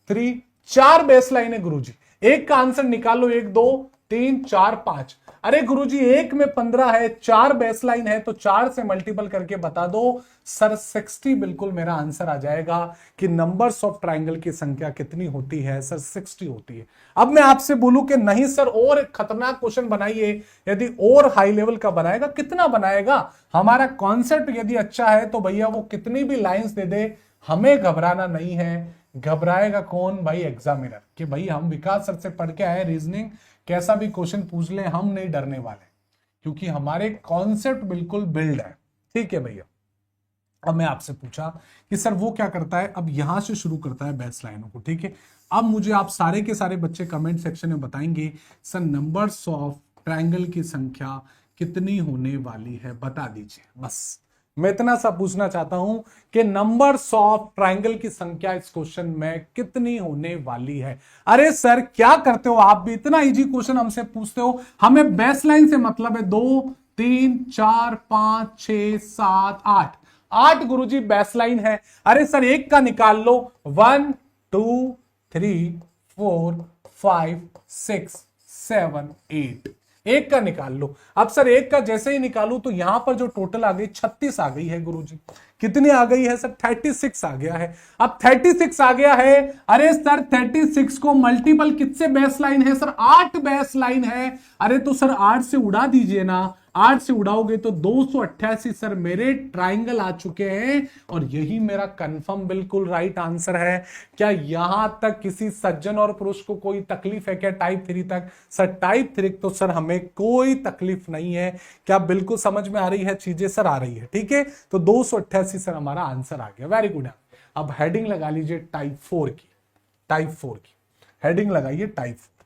3, 4 बेस लाइन है गुरुजी। एक का आंसर निकालो, 1 2 3 4 5। अरे गुरुजी एक में 15 है, 4 बेस लाइन है, तो 4 से मल्टीपल करके बता दो सर 60। बिल्कुल मेरा आंसर आ जाएगा कि नंबर्स ऑफ ट्राइंगल की संख्या कितनी होती है सर, 60 होती है। अब मैं आपसे बोलूं कि नहीं सर और एक खतरनाक क्वेश्चन बनाइए, यदि और हाई लेवल का बनाएगा, कितना बनाएगा? हमारा कॉन्सेप्ट यदि अच्छा है तो भैया वो कितनी भी लाइंस दे दे, हमें घबराना नहीं है। घबराएगा कौन भाई? एग्जामिनर। कि भाई हम विकास सर से पढ़ के आए, रीजनिंग कैसा भी क्वेश्चन पूछ ले हम नहीं डरने वाले, क्योंकि हमारे कॉन्सेप्ट बिल्कुल बिल्ड है। ठीक है भैया। अब मैं आपसे पूछा कि सर वो क्या करता है, अब यहां से शुरू करता है बेस लाइनों को। ठीक है, अब मुझे आप सारे के सारे बच्चे कमेंट सेक्शन में बताएंगे सर नंबर्स ऑफ ट्राइंगल की संख्या कितनी होने वाली है, बता दीजिए। बस मैं इतना सा पूछना चाहता हूं कि नंबर्स ऑफ ट्राइंगल की संख्या इस क्वेश्चन में कितनी होने वाली है। अरे सर क्या करते हो आप भी, इतना इजी क्वेश्चन हमसे पूछते हो। हमें बेस लाइन से मतलब है 2 3 4 5 6 7 8, 8 गुरुजी बेस लाइन है। अरे सर एक का निकाल लो, 1 2 3 4 5 6 7 8, एक का निकाल लो। अब सर एक का जैसे ही निकालू तो यहां पर जो टोटल आ गई 36 आ गई है गुरुजी। कितनी आ गई है सर? 36 आ गया है। अब 36 आ गया है, अरे सर 36 को मल्टीपल किससे बेस लाइन है सर? 8 बेस लाइन है। अरे तो सर 8 से उड़ा दीजिए ना, 8 से उड़ाओगे तो 288 सर मेरे ट्राइंगल आ चुके हैं, और यही मेरा कंफर्म बिल्कुल राइट आंसर है। क्या यहां तक किसी सज्जन और पुरुष को कोई तकलीफ है क्या टाइप 3 तक? सर टाइप 3 तो सर हमें कोई तकलीफ नहीं है। क्या बिल्कुल समझ में आ रही है चीजें? सर आ रही है। ठीक है, तो 288 सर हमारा आंसर आ गया। Very good. अब हेडिंग लगा लीजिए टाइप 4 की, टाइप 4 की हेडिंग लगाइए टाइप 4।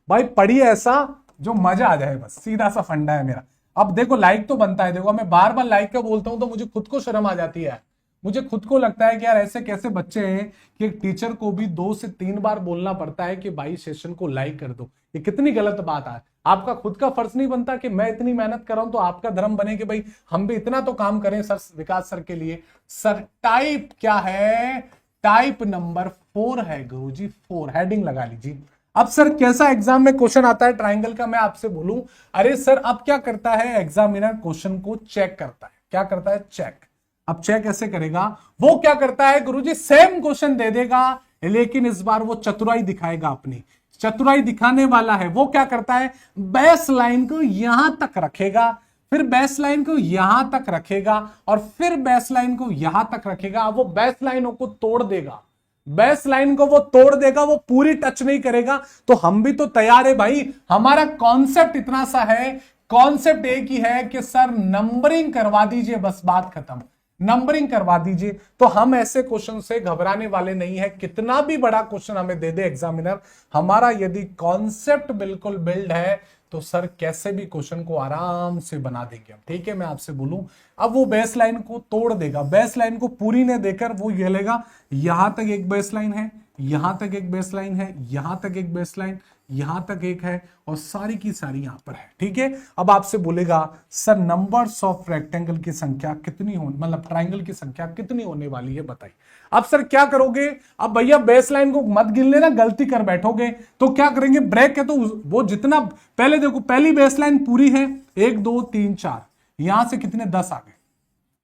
भाई पढ़िए ऐसा जो मजा आ जाए, बस सीधा सा फंडा है मेरा। अब देखो लाइक तो बनता है, देखो मैं बार बार लाइक का बोलता हूं तो मुझे खुद को शर्म आ जाती है। मुझे खुद को लगता है कि यार ऐसे कैसे बच्चे हैं कि एक टीचर को भी 2 से 3 बार बोलना पड़ता है कि भाई सेशन को लाइक कर दो। ये कितनी गलत बात है। आपका खुद का फर्ज नहीं बनता कि मैं इतनी मेहनत कर रहा हूं तो आपका धर्म बने कि भाई हम भी इतना तो काम करें सर, विकास सर के लिए। सर टाइप क्या है? टाइप नंबर 4 है गुरुजी, 4। हेडिंग लगा लीजिए। अब सर कैसा एग्जाम में क्वेश्चन आता है ट्राइंगल का, मैं आपसे बोलूं। अरे सर अब क्या करता है एग्जामिनर, क्वेश्चन को चेक करता है। क्या करता है? चेक। अब चेक कैसे करेगा? वो क्या करता है गुरुजी, सेम क्वेश्चन दे देगा लेकिन इस बार वो चतुराई दिखाएगा, अपनी चतुराई दिखाने वाला है। वो क्या करता है, बेस लाइन को यहां तक रखेगा, फिर बेस लाइन को यहां तक रखेगा और फिर बेस लाइन को यहां तक रखेगा। वो बेस लाइनों को तोड़ देगा, बेस लाइन को वो तोड़ देगा, वो पूरी टच नहीं करेगा। तो हम भी तो तैयार है भाई। हमारा कॉन्सेप्ट इतना सा है, कॉन्सेप्ट एक ही है कि सर नंबरिंग करवा दीजिए, बस बात खत्म, नंबरिंग करवा दीजिए। तो हम ऐसे क्वेश्चन से घबराने वाले नहीं है। कितना भी बड़ा क्वेश्चन हमें दे दे एग्जामिनर, हमारा यदि कॉन्सेप्ट बिल्कुल बिल्ड है तो सर कैसे भी क्वेश्चन को आराम से बना देंगे हम। ठीक है, मैं आपसे बोलूं, अब वो बेस लाइन को तोड़ देगा, बेस लाइन को पूरी ने देकर वो ये लेगा, यहां तक एक बेस लाइन है, यहां तक एक बेस लाइन है, यहां तक एक बेस लाइन, यहां तक एक है और सारी की सारी यहां पर है। ठीक है, अब आपसे बोलेगा सर नंबर्स ऑफ रेक्टेंगल की संख्या कितनी हो, मतलब ट्राइंगल की संख्या कितनी होने वाली है बताइए। अब सर क्या करोगे? अब भैया बेस लाइन को मत गिन लेना, गलती कर बैठोगे तो क्या करेंगे, ब्रेक है तो वो जितना पहले देखो, पहली बेस लाइन पूरी है 1 2 3 4, यहां से कितने 10 आ गए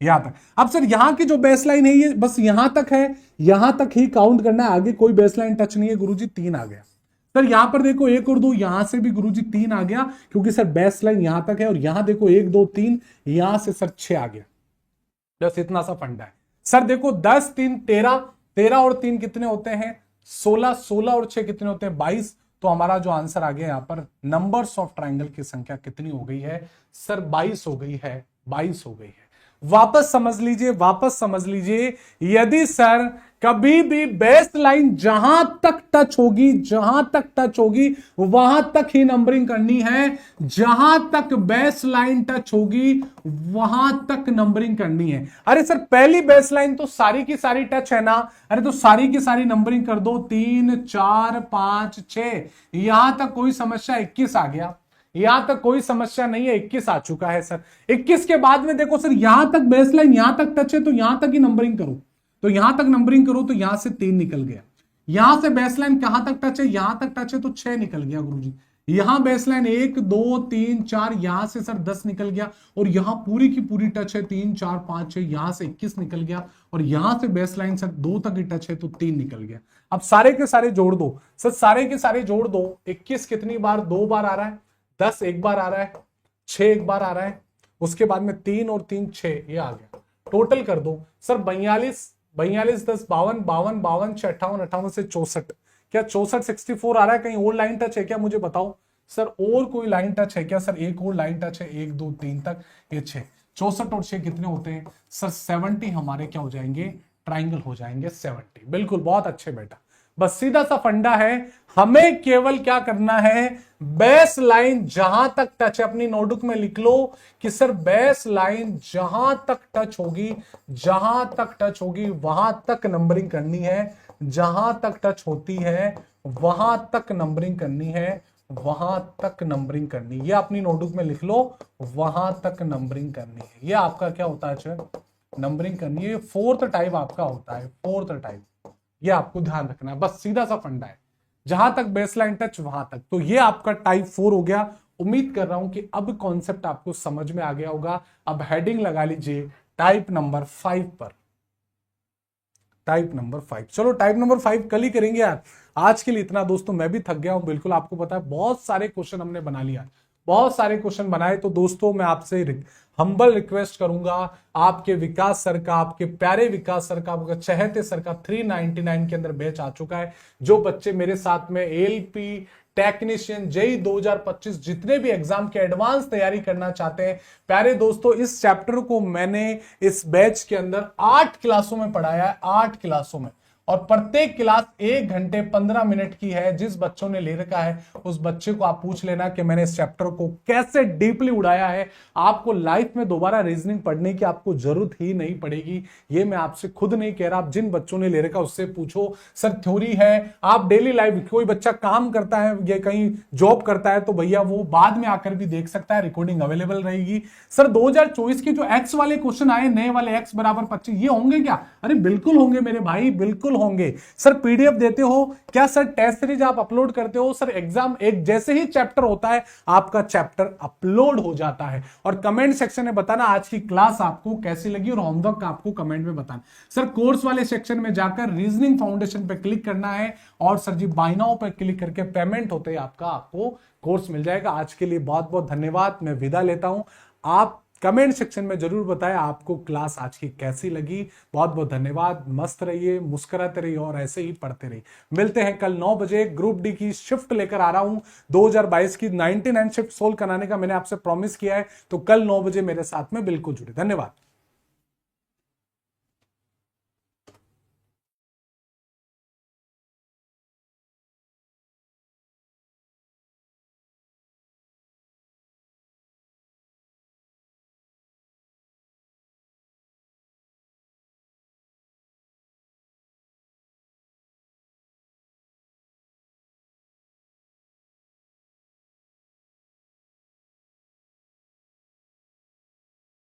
यहां तक। अब सर यहां की जो बेस लाइन है ये बस यहां तक है, यहां तक ही काउंट करना है, आगे कोई बेस लाइन टच नहीं है गुरुजी। 3 आ गया सर, यहां पर देखो 1 और 2, यहां से भी गुरुजी 3 आ गया क्योंकि सर बेस लाइन यहां तक है और यहां देखो 1 2 3, यहां से सर 6 आ गया। बस इतना सा फंडा है सर। देखो 10 3 13, 13 और 3 कितने होते हैं 16, 16 और 6 कितने होते हैं 22। तो हमारा जो आंसर आ गया यहां पर, नंबर्स ऑफ ट्राइंगल की संख्या कितनी हो गई है सर? 22 हो गई है, 22 हो गई है। वापस समझ लीजिए, वापस समझ लीजिए, यदि सर कभी भी बेस लाइन जहां तक टच होगी, जहां तक टच होगी वहां तक ही नंबरिंग करनी है, जहां तक बेस लाइन टच होगी वहां तक नंबरिंग करनी है। अरे सर पहली बेस लाइन तो सारी की सारी टच है ना, अरे तो सारी की सारी नंबरिंग कर दो, 3 4 5 6, यहां तक कोई समस्या, 21 आ गया, यहां तक कोई समस्या नहीं है, 21 आ चुका है सर। 21 के बाद में देखो सर यहां तक बेसलाइन यहां तक टच है तो यहां तक ही नंबरिंग करो, तो यहां तक नंबरिंग करो तो यहां से 3 निकल गया। यहां से बेसलाइन कहां तक टच है, यहां तक टच है तो 6 निकल गया गुरुजी। यहां बेसलाइन 1 2 3 4, यहां से सर 10 निकल गया और यहां पूरी की पूरी टच है 3 4 5 6, यहां से 21 निकल गया और यहां से बेसलाइन सर 2 तक ही टच है तो 3 निकल गया। अब सारे के सारे जोड़ दो सर, सारे के सारे जोड़ दो। 21 कितनी बार, 2 बार आ रहा है, 10 एक बार आ रहा है, 6 एक बार आ रहा है, उसके बाद में 3 और 3 6, ये आ गया। टोटल कर दो सर, 42 42 10 52 52 52 6 58 58 से 64, क्या 64 64 आ रहा है? कहीं और लाइन टच है क्या मुझे बताओ सर, और कोई लाइन टच है क्या सर? एक और लाइन टच है, 1 2 3 तक, ये 6, 64 और 6 कितने होते हैं सर? 70 हमारे क्या हो जाएंगे, ट्राइंगल हो जाएंगे 70। बिल्कुल, बहुत अच्छे बेटा, बस सीधा सा फंडा है। हमें केवल क्या करना है, बेस लाइन जहां तक टच है, अपनी नोटबुक में लिख लो कि सर बेस लाइन जहां तक टच होगी, जहां तक टच होगी वहां तक नंबरिंग करनी है, जहां तक टच होती है वहां तक नंबरिंग करनी है, वहां तक नंबरिंग करनी, ये अपनी नोटबुक में लिख लो, वहां तक नंबरिंग करनी है। ये आपका क्या होता है, नंबरिंग करनी है। 4th टाइप आपका होता है, 4th टाइप, ये आपको ध्यान रखना है, बस सीधा सा फंडा है, जहां तक बेसलाइन टच वहां तक। तो ये आपका टाइप 4 हो गया। उम्मीद कर रहा हूं कि अब कॉन्सेप्ट आपको समझ में आ गया होगा। अब हेडिंग लगा लीजिए टाइप नंबर 5 पर, टाइप नंबर 5। चलो टाइप नंबर 5 कल ही करेंगे यार, आज के लिए इतना दोस्तों, मैं भी थक गया हूं बिल्कुल, आपको पता है बहुत सारे क्वेश्चन हमने बना लिया, बहुत सारे क्वेश्चन बनाए। तो दोस्तों मैं आपसे हम्बल रिक्वेस्ट करूंगा, आपके विकास सर का, आपके प्यारे विकास सर का, आपका चहेते सर का 399 के अंदर बैच आ चुका है। जो बच्चे मेरे साथ में एएलपी टेक्नीशियन, जेई 2025 जितने भी एग्जाम के एडवांस तैयारी करना चाहते हैं, प्यारे दोस्तों इस चैप्टर को मैंने इस बैच के अंदर 8 क्लासों में पढ़ाया है, 8 क्लासों में, और प्रत्येक क्लास 1 घंटे 15 मिनट की है। जिस बच्चों ने ले रखा है उस बच्चे को आप पूछ लेना कि मैंने इस चैप्टर को कैसे डीपली उड़ाया है। आपको लाइफ में दोबारा रीजनिंग पढ़ने की आपको जरूरत ही नहीं पड़ेगी। ये मैं आपसे खुद नहीं कह रहा, आप जिन बच्चों ने ले रखा उससे पूछो। सर थ्योरी है, आप डेली लाइफ, कोई बच्चा काम करता है या कहीं जॉब करता है तो भैया वो बाद में आकर भी देख सकता है, रिकॉर्डिंग अवेलेबल रहेगी। सर 2024 के जो एक्स वाले क्वेश्चन आए, नए वाले x बराबर 25, ये होंगे क्या? अरे बिल्कुल होंगे मेरे भाई, बिल्कुल होंगे। सर पीडीएफ देते हो क्या? सर टेस्ट सीरीज आप अपलोड करते हो? सर एग्जाम एक जैसे ही चैप्टर होता है आपका चैप्टर अपलोड हो जाता है। और कमेंट सेक्शन में बताना आज की क्लास आपको कैसी लगी, और होमवर्क आपको कमेंट में बताना। सर कोर्स वाले सेक्शन में जाकर रीजनिंग फाउंडेशन पे क्लिक करना है, और सर जी बाय नाउ पे क्लिक करके पेमेंट होते ही आपको कोर्स मिल जाएगा। आज के लिए बहुत बहुत धन्यवाद, मैं विदा लेता हूं। आप कमेंट सेक्शन में जरूर बताएं आपको क्लास आज की कैसी लगी। बहुत बहुत धन्यवाद, मस्त रहिए, मुस्कुराते रहिए और ऐसे ही पढ़ते रहिए। मिलते हैं कल 9 बजे। ग्रुप डी की शिफ्ट लेकर आ रहा हूं, 2022 की 99 शिफ्ट सोल्व कराने का मैंने आपसे प्रॉमिस किया है, तो कल 9 बजे मेरे साथ में बिल्कुल जुड़े। धन्यवाद।